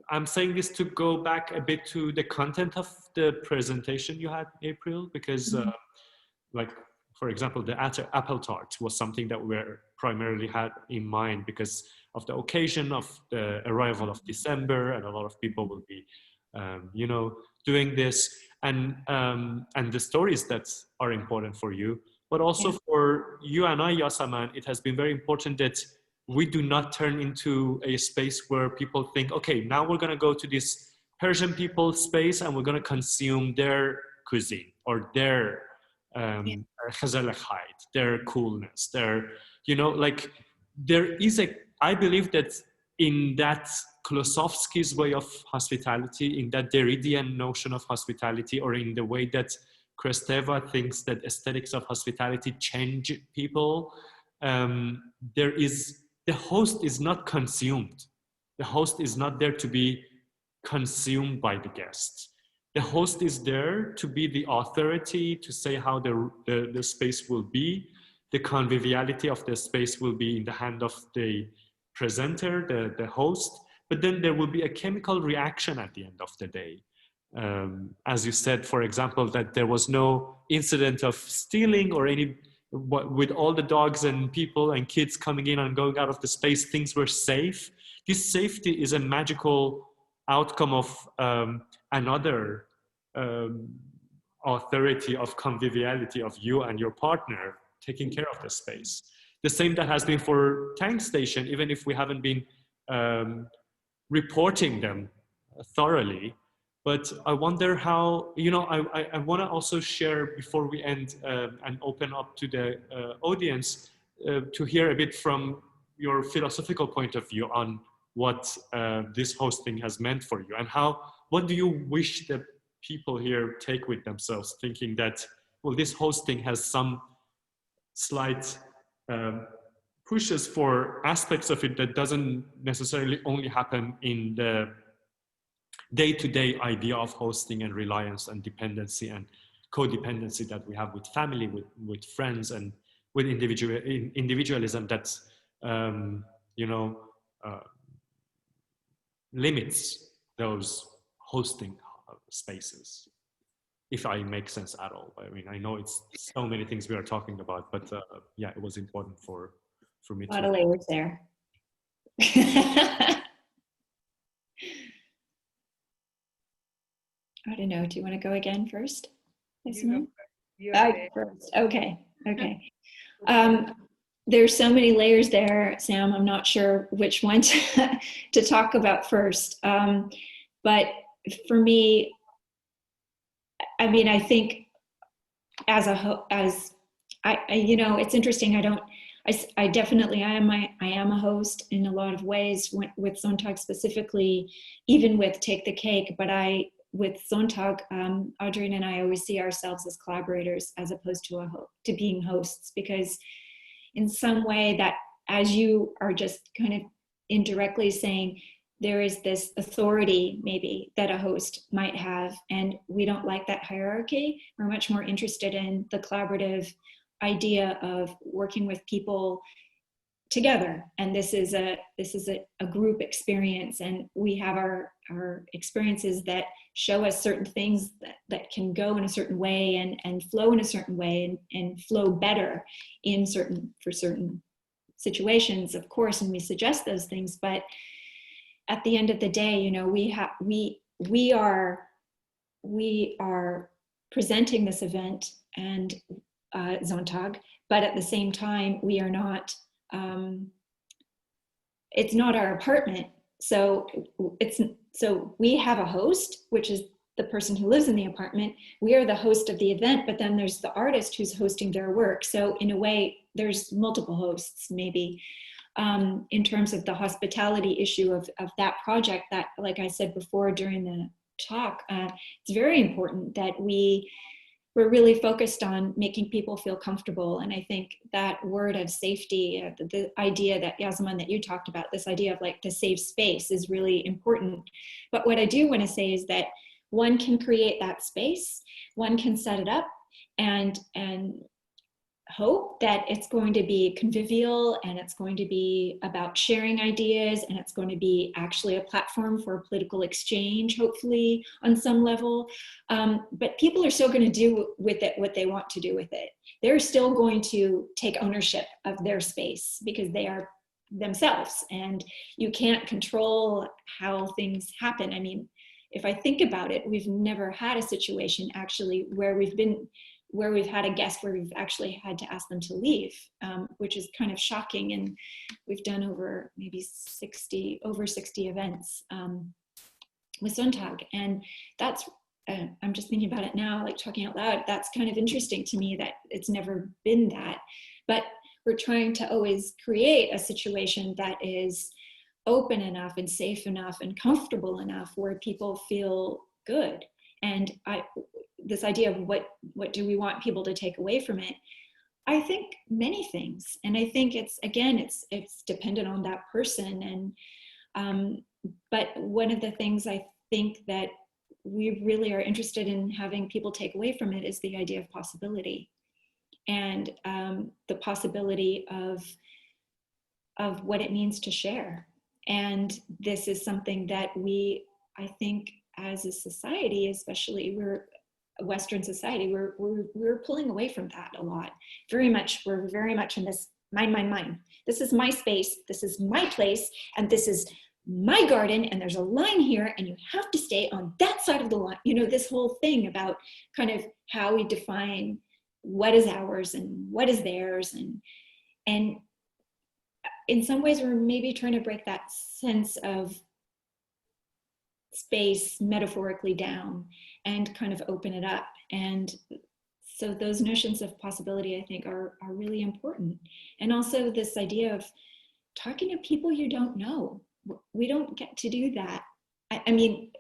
I'm saying this to go back a bit to the content of the presentation you had, April, because like, for example, the apple tart was something that we primarily had in mind because of the occasion of the arrival of December, and a lot of people will be, you know, doing this, and the stories that are important for you, but also for you and I, Yasaman, it has been very important that we do not turn into a space where people think, okay, now we're going to go to this Persian people space and we're going to consume their cuisine or their their coolness, their, you know, like there is I believe that in that Klosowski's way of hospitality, in that Derridian notion of hospitality, or in the way that Kresteva thinks that aesthetics of hospitality change people, the host is not consumed. The host is not there to be consumed by the guests. The host is there to be the authority, to say how the space will be. The conviviality of the space will be in the hand of the presenter, the host, but then there will be a chemical reaction at the end of the day. As you said, for example, that there was no incident of stealing or any, with all the dogs and people and kids coming in and going out of the space, things were safe. This safety is a magical outcome of another authority of conviviality of you and your partner taking care of the space. The same that has been for Tankstation, even if we haven't been reporting them thoroughly. But I wonder how, you know, I want to also share before we end and open up to the audience to hear a bit from your philosophical point of view on what this hosting has meant for you, and how, what do you wish the people here take with themselves, thinking that, well, this hosting has some slight pushes for aspects of it that doesn't necessarily only happen in the day-to-day idea of hosting and reliance and dependency and codependency that we have with family, with friends, and with individualism that's, you know, limits those hosting spaces, if I make sense at all. I mean, I know it's so many things we are talking about, but yeah, it was important for me to.
A lot of layers there. I don't know. Do you want to go again first? First. Okay. Okay. There's so many layers there, Sam. I'm not sure which one to talk about first. But for me, I mean, I think you know, it's interesting. I definitely, I am a host in a lot of ways with SONNTAG specifically, even with Take the Cake, but with SONNTAG, Audrey and I always see ourselves as collaborators as opposed to being hosts, because in some way that, as you are just kind of indirectly saying, there is this authority maybe that a host might have, and we don't like that hierarchy. We're much more interested in the collaborative idea of working with people together, and this is a group experience, and we have our experiences that show us certain things that can go in a certain way and flow in a certain way and flow better for certain situations, of course, and we suggest those things. But at the end of the day, you know, we are presenting this event and SONNTAG, but at the same time, we are not. It's not our apartment, so we have a host, which is the person who lives in the apartment. We are the host of the event, but then there's the artist who's hosting their work. So in a way, there's multiple hosts, maybe. In terms of the hospitality issue of that project, that, like I said before during the talk, it's very important that we're really focused on making people feel comfortable. And I think that word of safety, the idea that Yasaman, that you talked about, this idea of like the safe space, is really important. But what I do want to say is that one can create that space, one can set it up and hope that it's going to be convivial, and it's going to be about sharing ideas, and it's going to be actually a platform for political exchange, hopefully on some level. But people are still going to do with it what they want to do with it. They're still going to take ownership of their space because they are themselves, and you can't control how things happen. I mean, if I think about it, we've never had a situation actually where we've had a guest where we've actually had to ask them to leave, which is kind of shocking. And we've done over maybe 60 events with SONNTAG. And that's, I'm just thinking about it now, like talking out loud, that's kind of interesting to me that it's never been that. But we're trying to always create a situation that is open enough and safe enough and comfortable enough where people feel good. And this idea of what do we want people to take away from it? I think many things. And I think it's dependent on that person. But one of the things I think that we really are interested in having people take away from it is the idea of possibility, and the possibility of what it means to share. And this is something that we, I think, as a society, especially we're a Western society, we're pulling away from that a lot. We're very much in this mine. This is my space, this is my place, and this is my garden, and there's a line here, and you have to stay on that side of the line. You know, this whole thing about kind of how we define what is ours and what is theirs, and in some ways we're maybe trying to break that sense of space metaphorically down and kind of open it up. And so those notions of possibility, I think, are really important. And also this idea of talking to people you don't know. We don't get to do that. I mean,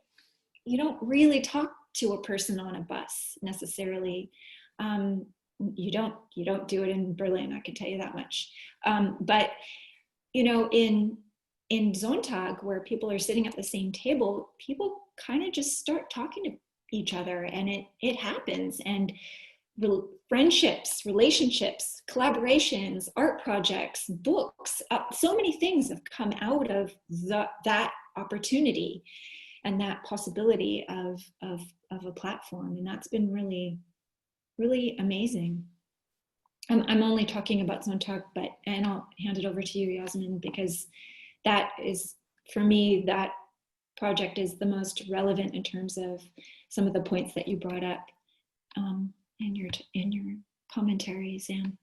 you don't really talk to a person on a bus necessarily. You don't do it in Berlin, I can tell you that much. But you know, in SONNTAG, where people are sitting at the same table, people kind of just start talking to each other, and it happens. And friendships, relationships, collaborations, art projects, books, so many things have come out of that opportunity and that possibility of a platform. And that's been really, really amazing. I'm only talking about SONNTAG, and I'll hand it over to you, Yasaman, because that is, for me, that project is the most relevant in terms of some of the points that you brought up in your commentary, Sam.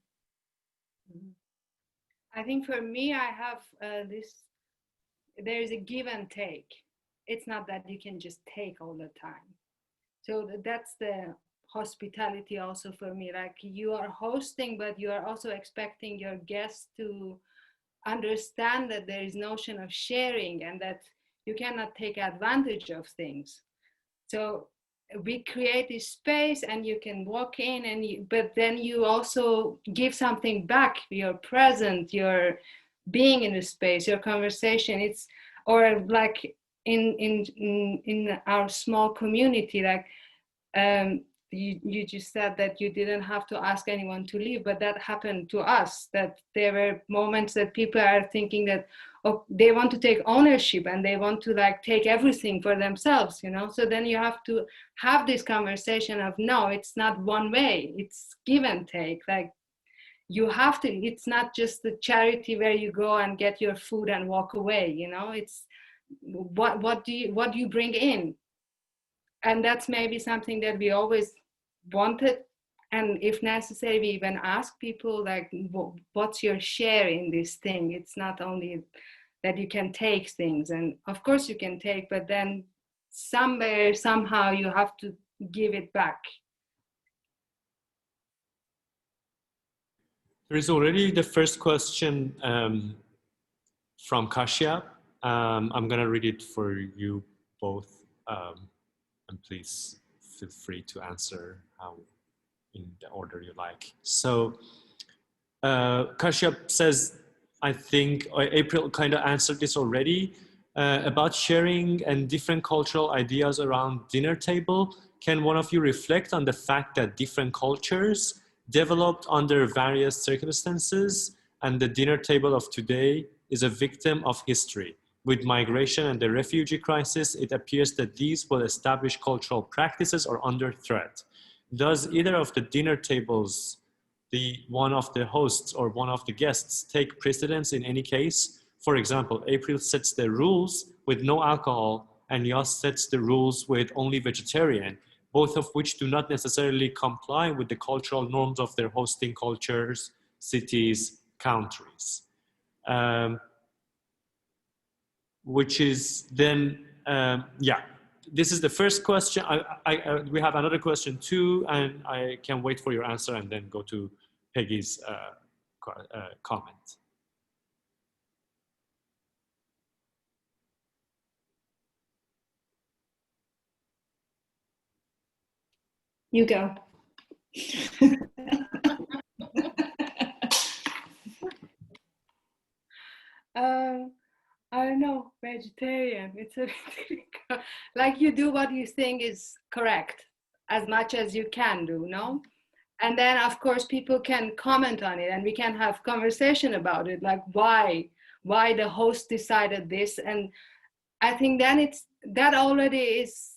I think for me, I have there's a give and take. It's not that you can just take all the time. So that's the hospitality also for me. Like, you are hosting, but you are also expecting your guests to understand that there is notion of sharing and that you cannot take advantage of things. So we create this space and you can walk in, but then you also give something back. You're present, you're being in the space, your conversation. Or like in our small community, like you just said that you didn't have to ask anyone to leave, but that happened to us, that there were moments that people are thinking that, oh, they want to take ownership and they want to like take everything for themselves, you know. So then you have to have this conversation of, no, it's not one way, it's give and take. Like, you have to, it's not just the charity where you go and get your food and walk away, you know. It's what do you bring in? And that's maybe something that we always wanted. And if necessary, we even ask people, like, what's your share in this thing? It's not only that you can take things, and of course you can take, but then somewhere, somehow you have to give it back.
There is already the first question from Kasia. I'm going to read it for you both. And please feel free to answer in the order you like. So Kasia says, I think April kind of answered this already, about sharing and different cultural ideas around dinner table. Can one of you reflect on the fact that different cultures developed under various circumstances, and the dinner table of today is a victim of history? With migration and the refugee crisis, it appears that these well-established cultural practices are under threat. Does either of the dinner tables, one of the hosts or one of the guests, take precedence in any case? For example, April sets the rules with no alcohol and Yas sets the rules with only vegetarian, both of which do not necessarily comply with the cultural norms of their hosting cultures, cities, countries. Which is then, this is the first question. We have another question too, and I can wait for your answer and then go to Peggy's comment.
You go.
I don't know, vegetarian. It's a like you do what you think is correct as much as you can do, no? And then of course people can comment on it and we can have conversation about it, like why the host decided this. And I think then that already is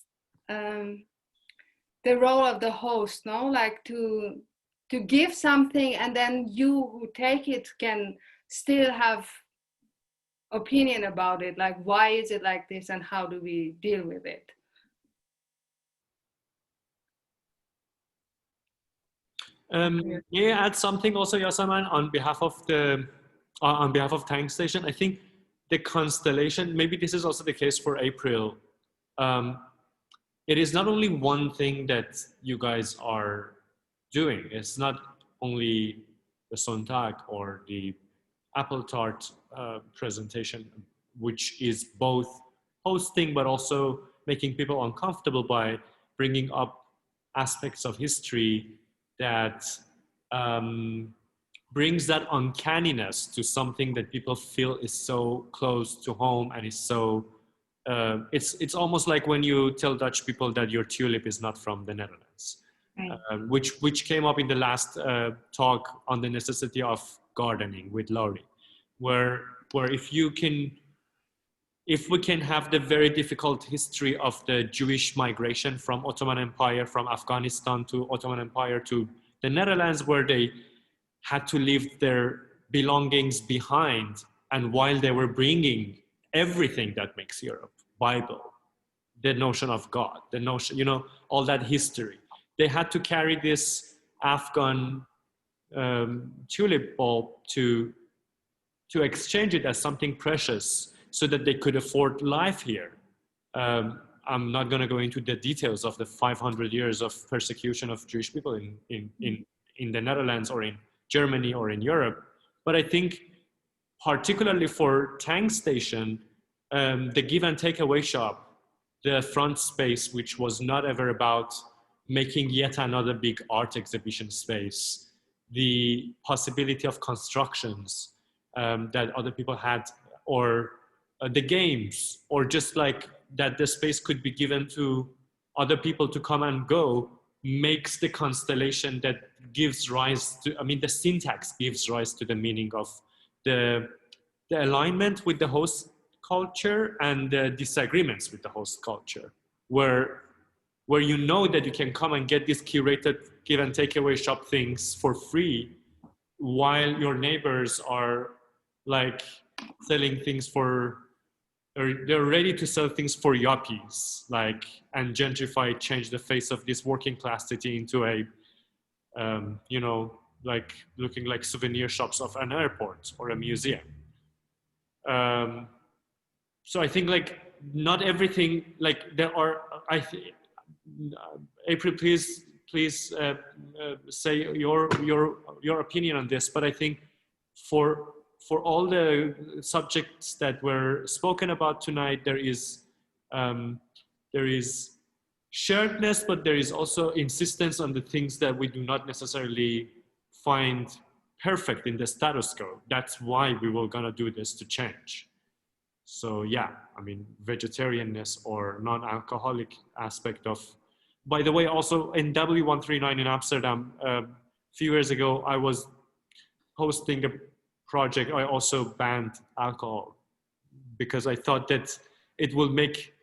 the role of the host, no? Like to give something, and then you who take it can still have opinion about it, like why is it like this and how do we deal with it.
Yeah, add something also, Yasaman, on behalf of Tankstation. I think the constellation, maybe this is also the case for April. It is not only one thing that you guys are doing. It's not only the SONNTAG or the Apple Tart presentation, which is both hosting but also making people uncomfortable by bringing up aspects of history that brings that uncanniness to something that people feel is so close to home and is so it's almost like when you tell Dutch people that your tulip is not from the Netherlands, right. Which came up in the last talk on the necessity of gardening with Laurie, where if we can have the very difficult history of the Jewish migration from Ottoman Empire, from Afghanistan to Ottoman Empire to the Netherlands, where they had to leave their belongings behind, and while they were bringing everything that makes Europe, Bible, the notion of God, the notion, all that history, they had to carry this Afghan tulip bulb to exchange it as something precious so that they could afford life here. I'm not going to go into the details of the 500 years of persecution of Jewish people in the Netherlands or in Germany or in Europe. But I think particularly for Tankstation, the give and take away shop, the front space, which was not ever about making yet another big art exhibition space, the possibility of constructions that other people had, or the games, or just like that the space could be given to other people to come and go, makes the constellation that gives rise to, the syntax gives rise to the meaning of the alignment with the host culture and the disagreements with the host culture, where you know that you can come and get these curated give and take away shop things for free, while your neighbors are like selling things for, or they're ready to sell things for yuppies, like, and gentrify, change the face of this working class city into a, like looking like souvenir shops of an airport or a museum. So I think like not everything, like there are, April, please say your opinion on this. But I think for all the subjects that were spoken about tonight, there is sharedness, but there is also insistence on the things that we do not necessarily find perfect in the status quo. That's why we were gonna do this, to change. So yeah, vegetarianness or non-alcoholic aspect of, by the way, also in W139 in Amsterdam, a few years ago, I was hosting a project. I also banned alcohol because I thought that it will make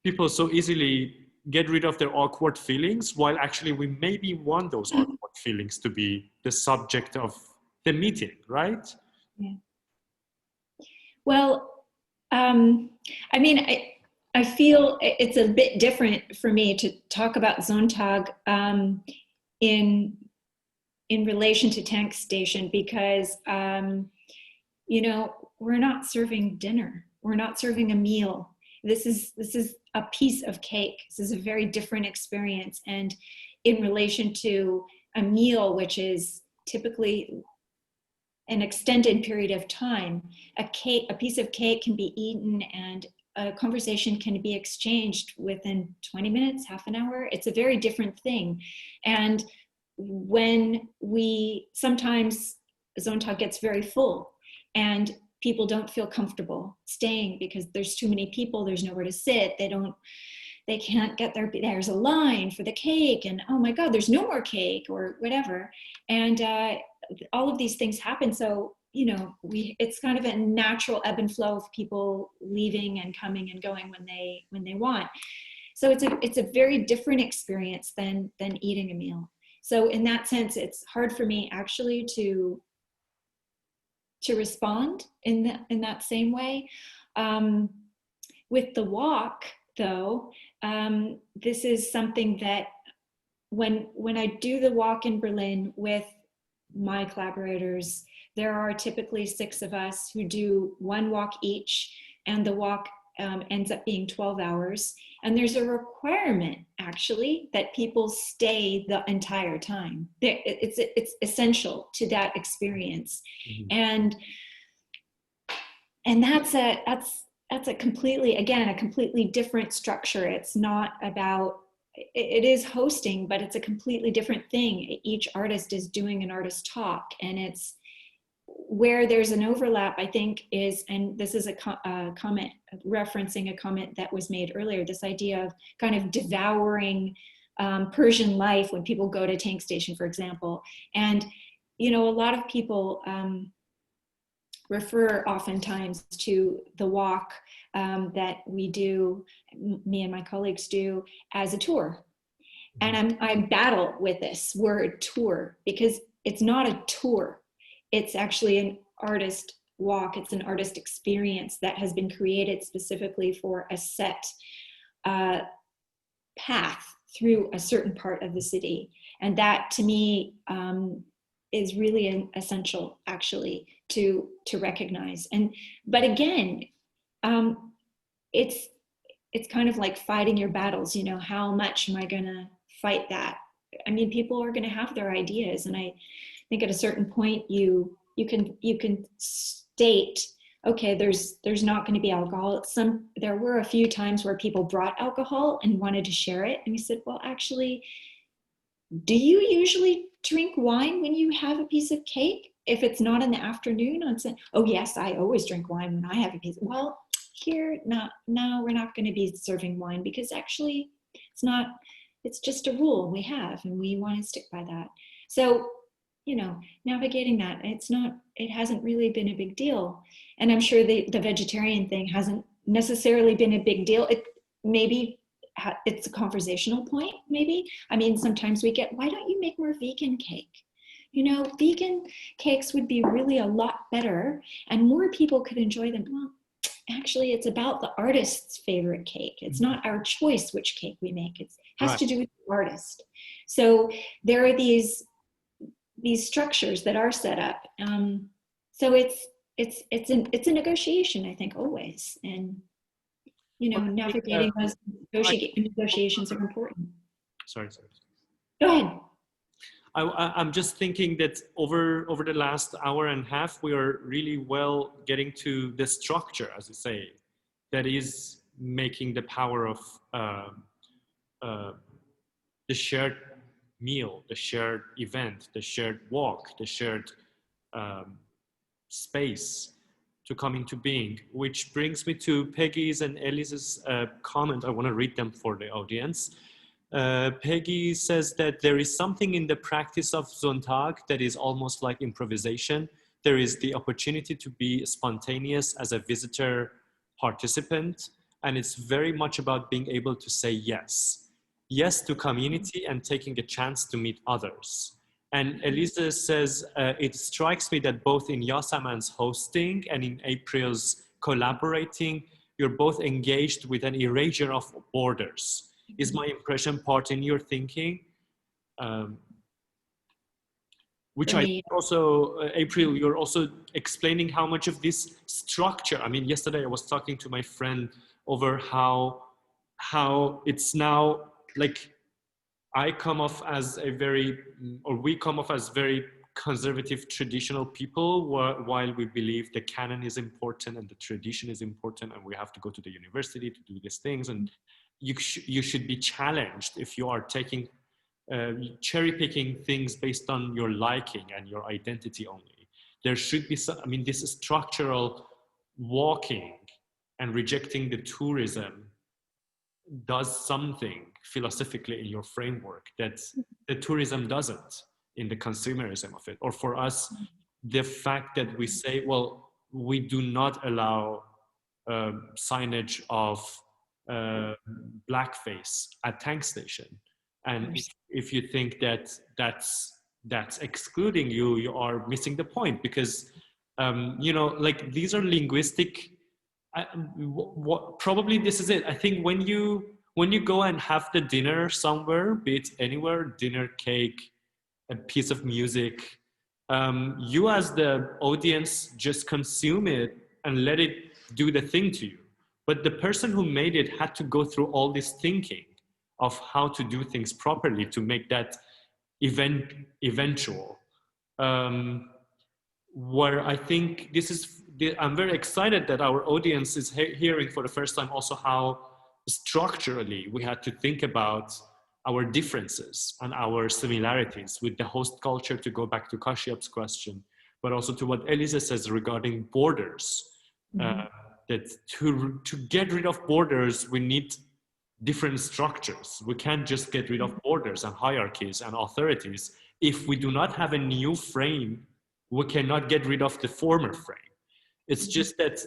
people so easily get rid of their awkward feelings, while actually we maybe want those awkward feelings to be the subject of the meeting, right?
Yeah. Well, I feel it's a bit different for me to talk about SONNTAG in relation to Tankstation, because we're not serving dinner, we're not serving a meal. This is a piece of cake. This is a very different experience, and in relation to a meal, which is typically an extended period of time, a piece of cake can be eaten and a conversation can be exchanged within 20 minutes, half an hour. It's a very different thing. And when sometimes SONNTAG gets very full and people don't feel comfortable staying because there's too many people, there's nowhere to sit, they can't get there's a line for the cake, and oh my God, there's no more cake or whatever. And all of these things happen. So, you know, it's kind of a natural ebb and flow of people leaving and coming and going when they want. So it's a very different experience than eating a meal. So in that sense, it's hard for me actually to respond in that same way. With the walk, though, this is something that when I do the walk in Berlin with my collaborators, there are typically 6 of us who do one walk each, and the walk ends up being 12 hours. And there's a requirement, actually, that people stay the entire time. It's essential to that experience. Mm-hmm. And that's a completely different structure. It's not about, it is hosting, but it's a completely different thing. Each artist is doing an artist talk, and it's where there's an overlap, I think, is, and this is a comment referencing a comment that was made earlier, this idea of kind of devouring Persian life when people go to Tankstation, for example. And, you know, a lot of people refer oftentimes to the walk that we do, me and my colleagues do, as a tour. And I battle with this word tour, because it's not a tour. It's actually an artist walk. It's an artist experience that has been created specifically for a set path through a certain part of the city. And that, to me, is really essential, actually, to recognize. But again, it's kind of like fighting your battles. You know, how much am I gonna fight that? I mean, people are gonna have their ideas, and I think at a certain point you can state, okay, there's not going to be alcohol. There were a few times where people brought alcohol and wanted to share it, and we said, well, actually, do you usually drink wine when you have a piece of cake? If it's not in the afternoon on Sunday? Oh yes, I always drink wine when I have a piece. Well, here, no, we're not going to be serving wine, because actually it's just a rule we have, and we want to stick by that. So, you know, navigating that, it hasn't really been a big deal. And I'm sure the vegetarian thing hasn't necessarily been a big deal. It's a conversational point, maybe. I mean, sometimes we get, why don't you make more vegan cake? You know, vegan cakes would be really a lot better, and more people could enjoy them. Well, actually, it's about the artist's favorite cake. It's not our choice which cake we make. It has to do with the artist. So there are these structures that are set up. So it's a negotiation, I think, always. And, you know, navigating those negotiations are important.
Sorry.
Go ahead.
I'm just thinking that over the last hour and a half, we are really well getting to the structure, as you say, that is making the power of the shared meal, the shared event, the shared walk, the shared space to come into being, which brings me to Peggy's and Elise's comment. I want to read them for the audience. Peggy says that there is something in the practice of SONNTAG that is almost like improvisation. There is the opportunity to be spontaneous as a visitor participant, and it's very much about being able to say yes. Yes to community and taking a chance to meet others. And Elisa says, it strikes me that both in Yasaman's hosting and in April's collaborating, you're both engaged with an erasure of borders. Is my impression part in your thinking? Which I think also, April, you're also explaining how much of this structure, I mean, yesterday I was talking to my friend over how it's now, like, we come off as very conservative, traditional people, while we believe the canon is important and the tradition is important, and we have to go to the university to do these things. And you should be challenged if you are taking, cherry picking things based on your liking and your identity only. There should be some, I mean, this structural walking and rejecting the tourism does something philosophically in your framework that the tourism doesn't in the consumerism of it. Or for us, the fact that we say, well, we do not allow signage of blackface at Tankstation. And if you think that that's excluding you, you are missing the point, because you know, like, these are linguistic. Probably this is it. I think when you go and have the dinner somewhere, be it anywhere, dinner, cake, a piece of music, you as the audience just consume it and let it do the thing to you. But the person who made it had to go through all this thinking of how to do things properly to make that event eventual. Where I think this is, I'm very excited that our audience is hearing for the first time also how structurally we had to think about our differences and our similarities with the host culture, to go back to Kashyap's question, but also to what Elisa says regarding borders. That to get rid of borders, we need different structures. We can't just get rid of borders and hierarchies and authorities. If we do not have a new frame, we cannot get rid of the former frame. It's just that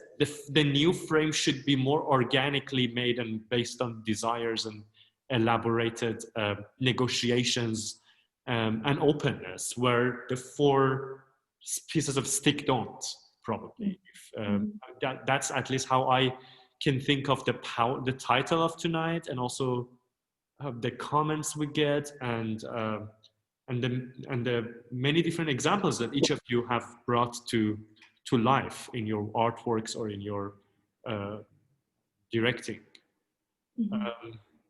the new frame should be more organically made and based on desires and elaborated negotiations and openness, where the four pieces of stick don't, probably. That's at least how I can think of the title of tonight, and also the comments we get, and the many different examples that each of you have brought to life in your artworks or in your directing.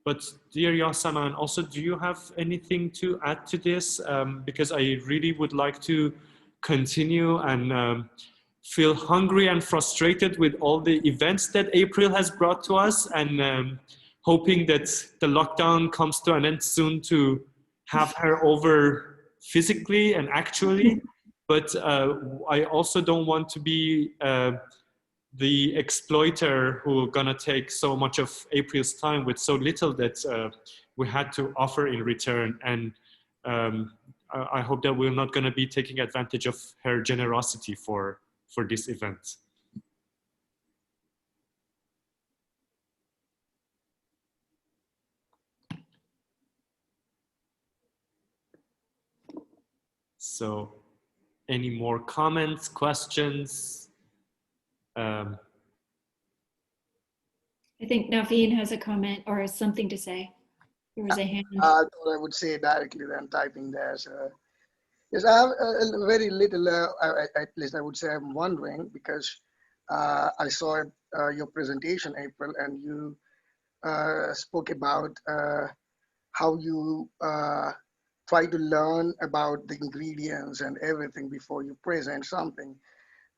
But dear Yasaman, also, do you have anything to add to this? Because I really would like to continue and feel hungry and frustrated with all the events that April has brought to us, and hoping that the lockdown comes to an end soon to have her over physically and actually. But I also don't want to be the exploiter who gonna take so much of April's time with so little that we had to offer in return. And I hope that we're not gonna be taking advantage of her generosity for this event. So, any more comments, questions?
I think Naveen has a comment or something to say. There was a hand.
I thought I would say directly than typing there. So, yes, I have a very little, at least I would say I'm wondering, because I saw your presentation, April, and you spoke about how you try to learn about the ingredients and everything before you present something.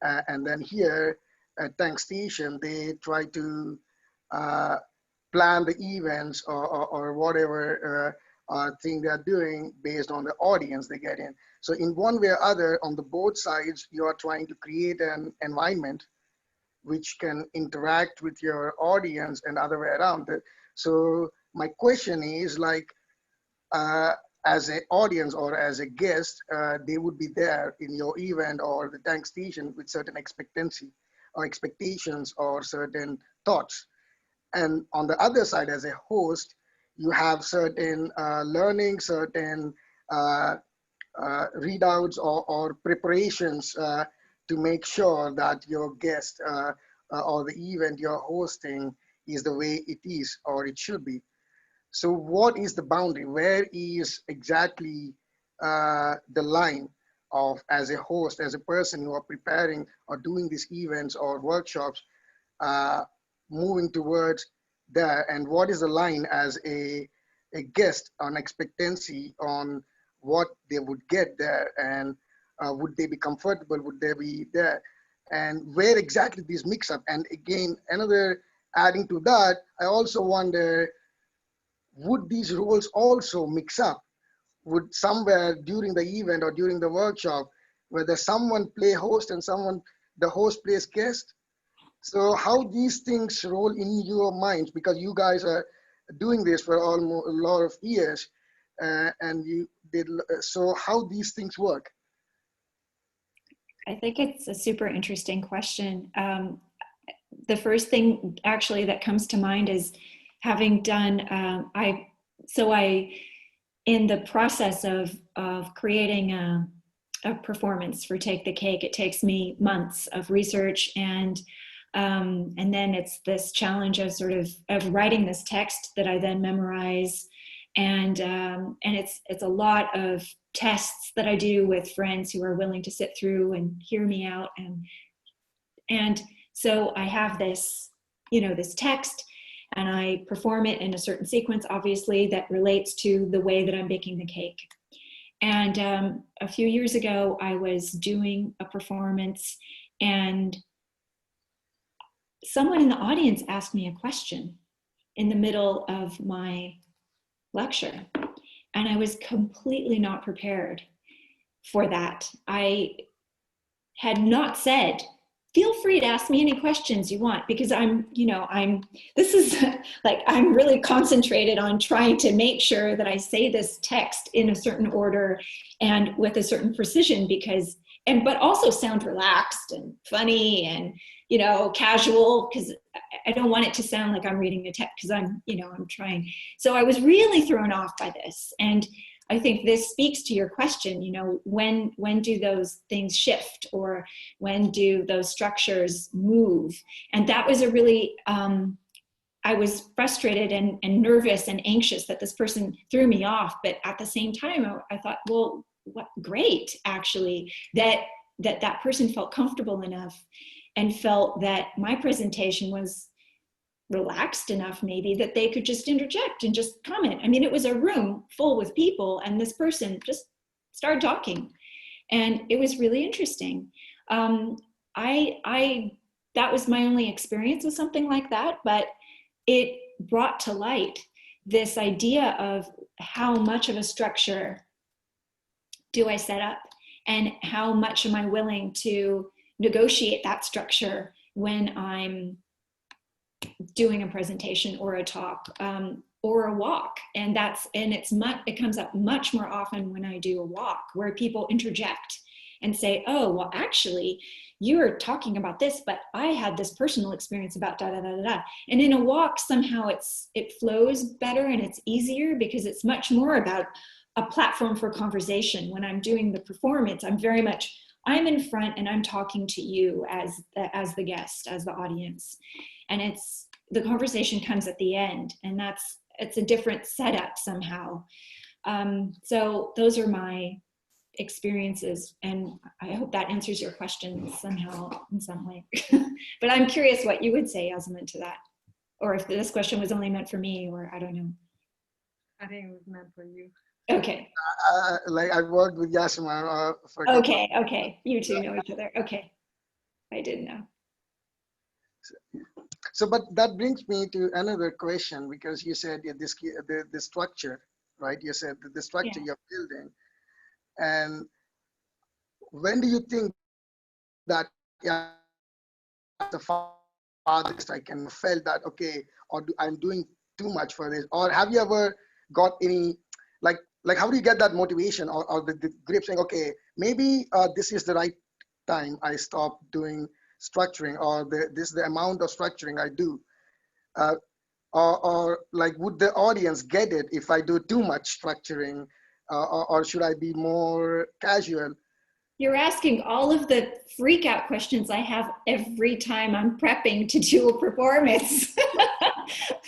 And then here at Tankstation, they try to plan the events or whatever thing they're doing based on the audience they get in. So in one way or other, on the both sides, you are trying to create an environment which can interact with your audience and other way around. So my question is, like, as an audience or as a guest, they would be there in your event or the Tankstation with certain expectancy or expectations or certain thoughts. And on the other side, as a host, you have certain learning, certain readouts or preparations to make sure that your guest or the event you're hosting is the way it is or it should be. So what is the boundary? Where is exactly the line of, as a host, as a person who are preparing or doing these events or workshops, moving towards there? And what is the line as a guest on expectancy on what they would get there, and would they be comfortable? Would they be there? And where exactly these mix up? And again, another adding to that, I also wonder, would these roles also mix up? Would somewhere during the event or during the workshop, whether someone play host and someone, the host plays guest, So how these things roll in your minds, because you guys are doing this for almost a lot of years, and you did. So how these things work?
I think it's a super interesting question. The first thing actually that comes to mind is having done, in the process of creating a performance for Take the Cake, it takes me months of research, and then it's this challenge of of writing this text that I then memorize, and it's a lot of tests that I do with friends who are willing to sit through and hear me out, and so I have this, this text, and I perform it in a certain sequence, obviously, that relates to the way that I'm baking the cake. And a few years ago, I was doing a performance, and someone in the audience asked me a question in the middle of my lecture, and I was completely not prepared for that. I had not said, feel free to ask me any questions you want, because I'm really concentrated on trying to make sure that I say this text in a certain order and with a certain precision, but also sound relaxed and funny and, casual, because I don't want it to sound like I'm reading a text, because I'm trying. So I was really thrown off by this. And I think this speaks to your question, when do those things shift, or when do those structures move? And that was a really, I was frustrated and nervous and anxious that this person threw me off. But at the same time, I thought, well, what great, actually, that person felt comfortable enough and felt that my presentation was relaxed enough, maybe, that they could just interject and just comment. I mean, it was a room full with people, and this person just started talking, and it was really interesting. That was my only experience with something like that, but it brought to light this idea of how much of a structure do I set up, and how much am I willing to negotiate that structure when I'm doing a presentation or a talk, or a walk. And it comes up much more often when I do a walk, where people interject and say, oh, well, actually, you're talking about this, but I had this personal experience about da da da da da. And in a walk, somehow it flows better and it's easier, because it's much more about a platform for conversation. When I'm doing the performance, I'm in front and I'm talking to you as the guest, as the audience. And the conversation comes at the end, and it's a different setup somehow. So those are my experiences, and I hope that answers your question somehow, in some way. But I'm curious what you would say, Yasaman, to that, or if this question was only meant for me, or I don't know.
I think it was meant for you.
Okay.
I worked with Yasaman for a
Okay. You two know each other. Okay. I didn't know.
So, but that brings me to another question, because you said the structure, right? You said the structure you're building. And when do you think that the farthest I can felt that, okay, I'm doing too much for this? Or have you ever got any, like how do you get that motivation or the grip saying, okay, maybe this is the right time I stop doing structuring, or this is the amount of structuring I do? Or like, would the audience get it if I do too much structuring, or should I be more casual?
You're asking all of the freak out questions I have every time I'm prepping to do a performance.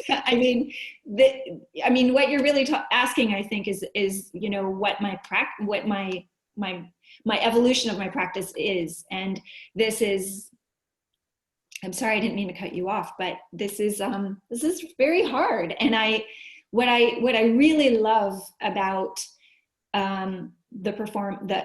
I mean, what you're really asking, I think, is what my evolution of my practice is, and this is. I'm sorry, I didn't mean to cut you off, but this is very hard. And what I really love about the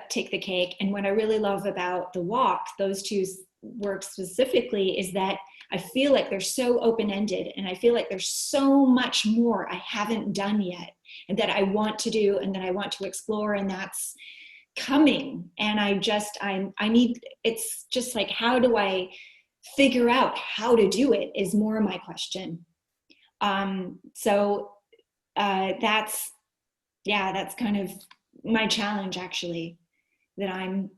Take the Cake, and what I really love about the walk, those two works specifically, is that I feel like they're so open-ended, and I feel like there's so much more I haven't done yet, and that I want to do, and that I want to explore, and that's coming. And I need, it's just like, how do I figure out how to do it is more my question. So that's kind of my challenge, actually, that I'm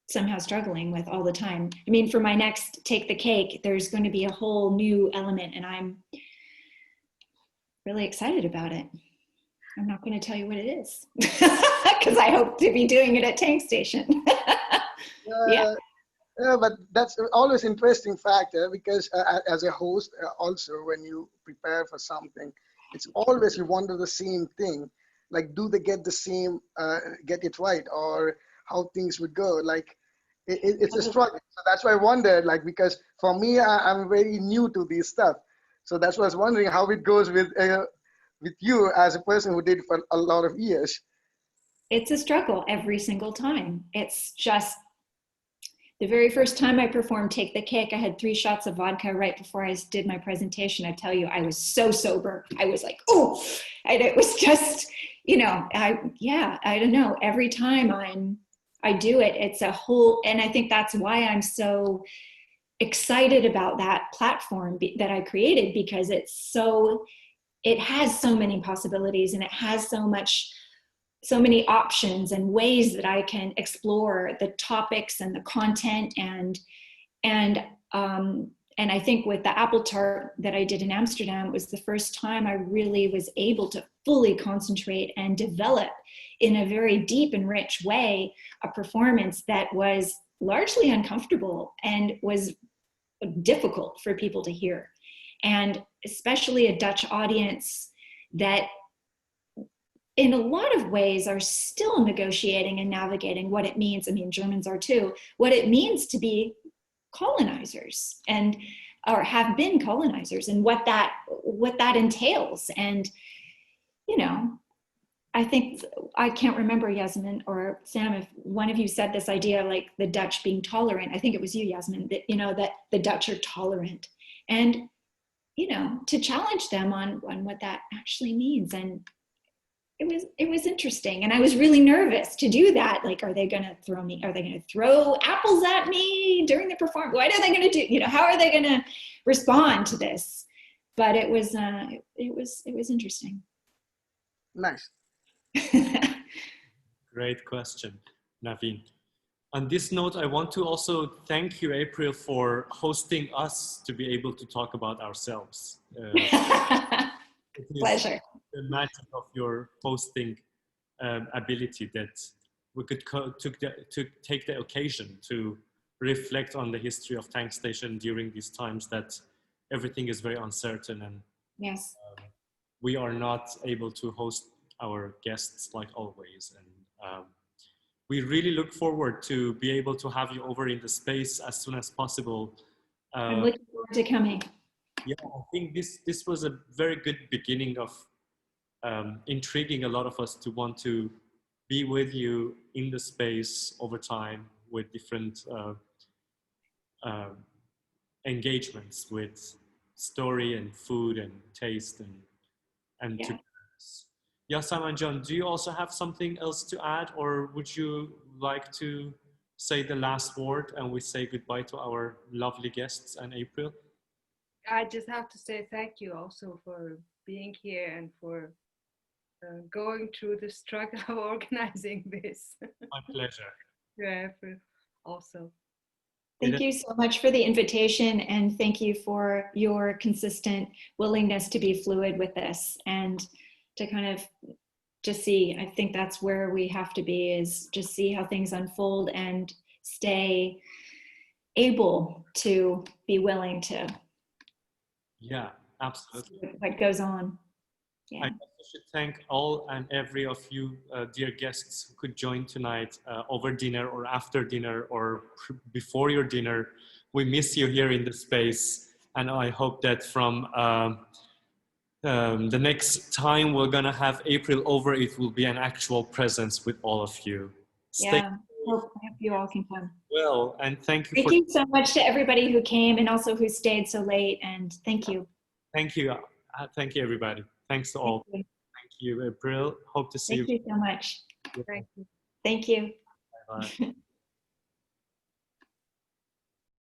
somehow struggling with all the time. I mean, for my next Take the Cake, there's going to be a whole new element, and I'm really excited about it. I'm not going to tell you what it is because I hope to be doing it at Tankstation.
Yeah. Yeah, but that's always interesting factor because as a host, also when you prepare for something, it's always you wonder the same thing, like do they get the same, get it right, or how things would go. Like it's a struggle. So that's why I wondered, like, because for me, I'm very new to this stuff. So that's why I was wondering how it goes with you as a person who did it for a lot of years.
It's a struggle every single time. It's just the very first time I performed Take the Cake, I had 3 shots of vodka right before I did my presentation. I tell you, I was so sober. I was like, oh, and it was just, you know, I don't know. Every time I do it, it's a whole, and I think that's why I'm so excited about that platform that I created, because it has so many possibilities, and it has so many options and ways that I can explore the topics and the content, and I think with the apple tart that I did in Amsterdam, it was the first time I really was able to fully concentrate and develop in a very deep and rich way a performance that was largely uncomfortable and was difficult for people to hear, and especially a Dutch audience that in a lot of ways are still negotiating and navigating what it means. I mean, Germans are too, what it means to be colonizers or have been colonizers, and what that entails. And, you know, I think, I can't remember, Yasaman or Sam, if one of you said this idea, like the Dutch being tolerant. I think it was you, Yasaman, that, you know, that the Dutch are tolerant, and, you know, to challenge them on what that actually means. And it was interesting, and I was really nervous to do that. Like, are they going to throw apples at me during the performance? What are they going to do? You know, how are they going to respond to this? But it was interesting.
Nice.
Great question, Naveen. On this note, I want to also thank you, April, for hosting us to be able to talk about ourselves.
Pleasure.
The magic of your hosting ability, that we could take the occasion to reflect on the history of Tankstation during these times that everything is very uncertain, and
yes,
we are not able to host our guests like always. And we really look forward to be able to have you over in the space as soon as possible.
I'm looking forward to coming.
Yeah, I think this was a very good beginning of intriguing a lot of us to want to be with you in the space over time with different engagements with story and food and taste and
Yeah.
Yasaman and John, do you also have something else to add, or would you like to say the last word and we say goodbye to our lovely guests and April?
I just have to say thank you also for being here and for going through the struggle of organizing this.
My pleasure.
Yeah, also.
Thank you so much for the invitation, and thank you for your consistent willingness to be fluid with this and to kind of just see. I think that's where we have to be, is just see how things unfold and stay able to be willing to.
Yeah, absolutely.
See what goes on. Yeah.
I also should thank all and every of you, dear guests, who could join tonight over dinner or after dinner or before your dinner. We miss you here in the space, and I hope that from the next time we're gonna have April over, it will be an actual presence with all of you.
Yeah, I hope you all can come.
Well, and thank you.
Thank you so much to everybody who came and also who stayed so late, and thank you.
Thank you. Thank you, everybody. Thanks to all. Thank you, April. Hope to see you.
Thank you so much.
Thank you.
Thank you.
Bye-bye.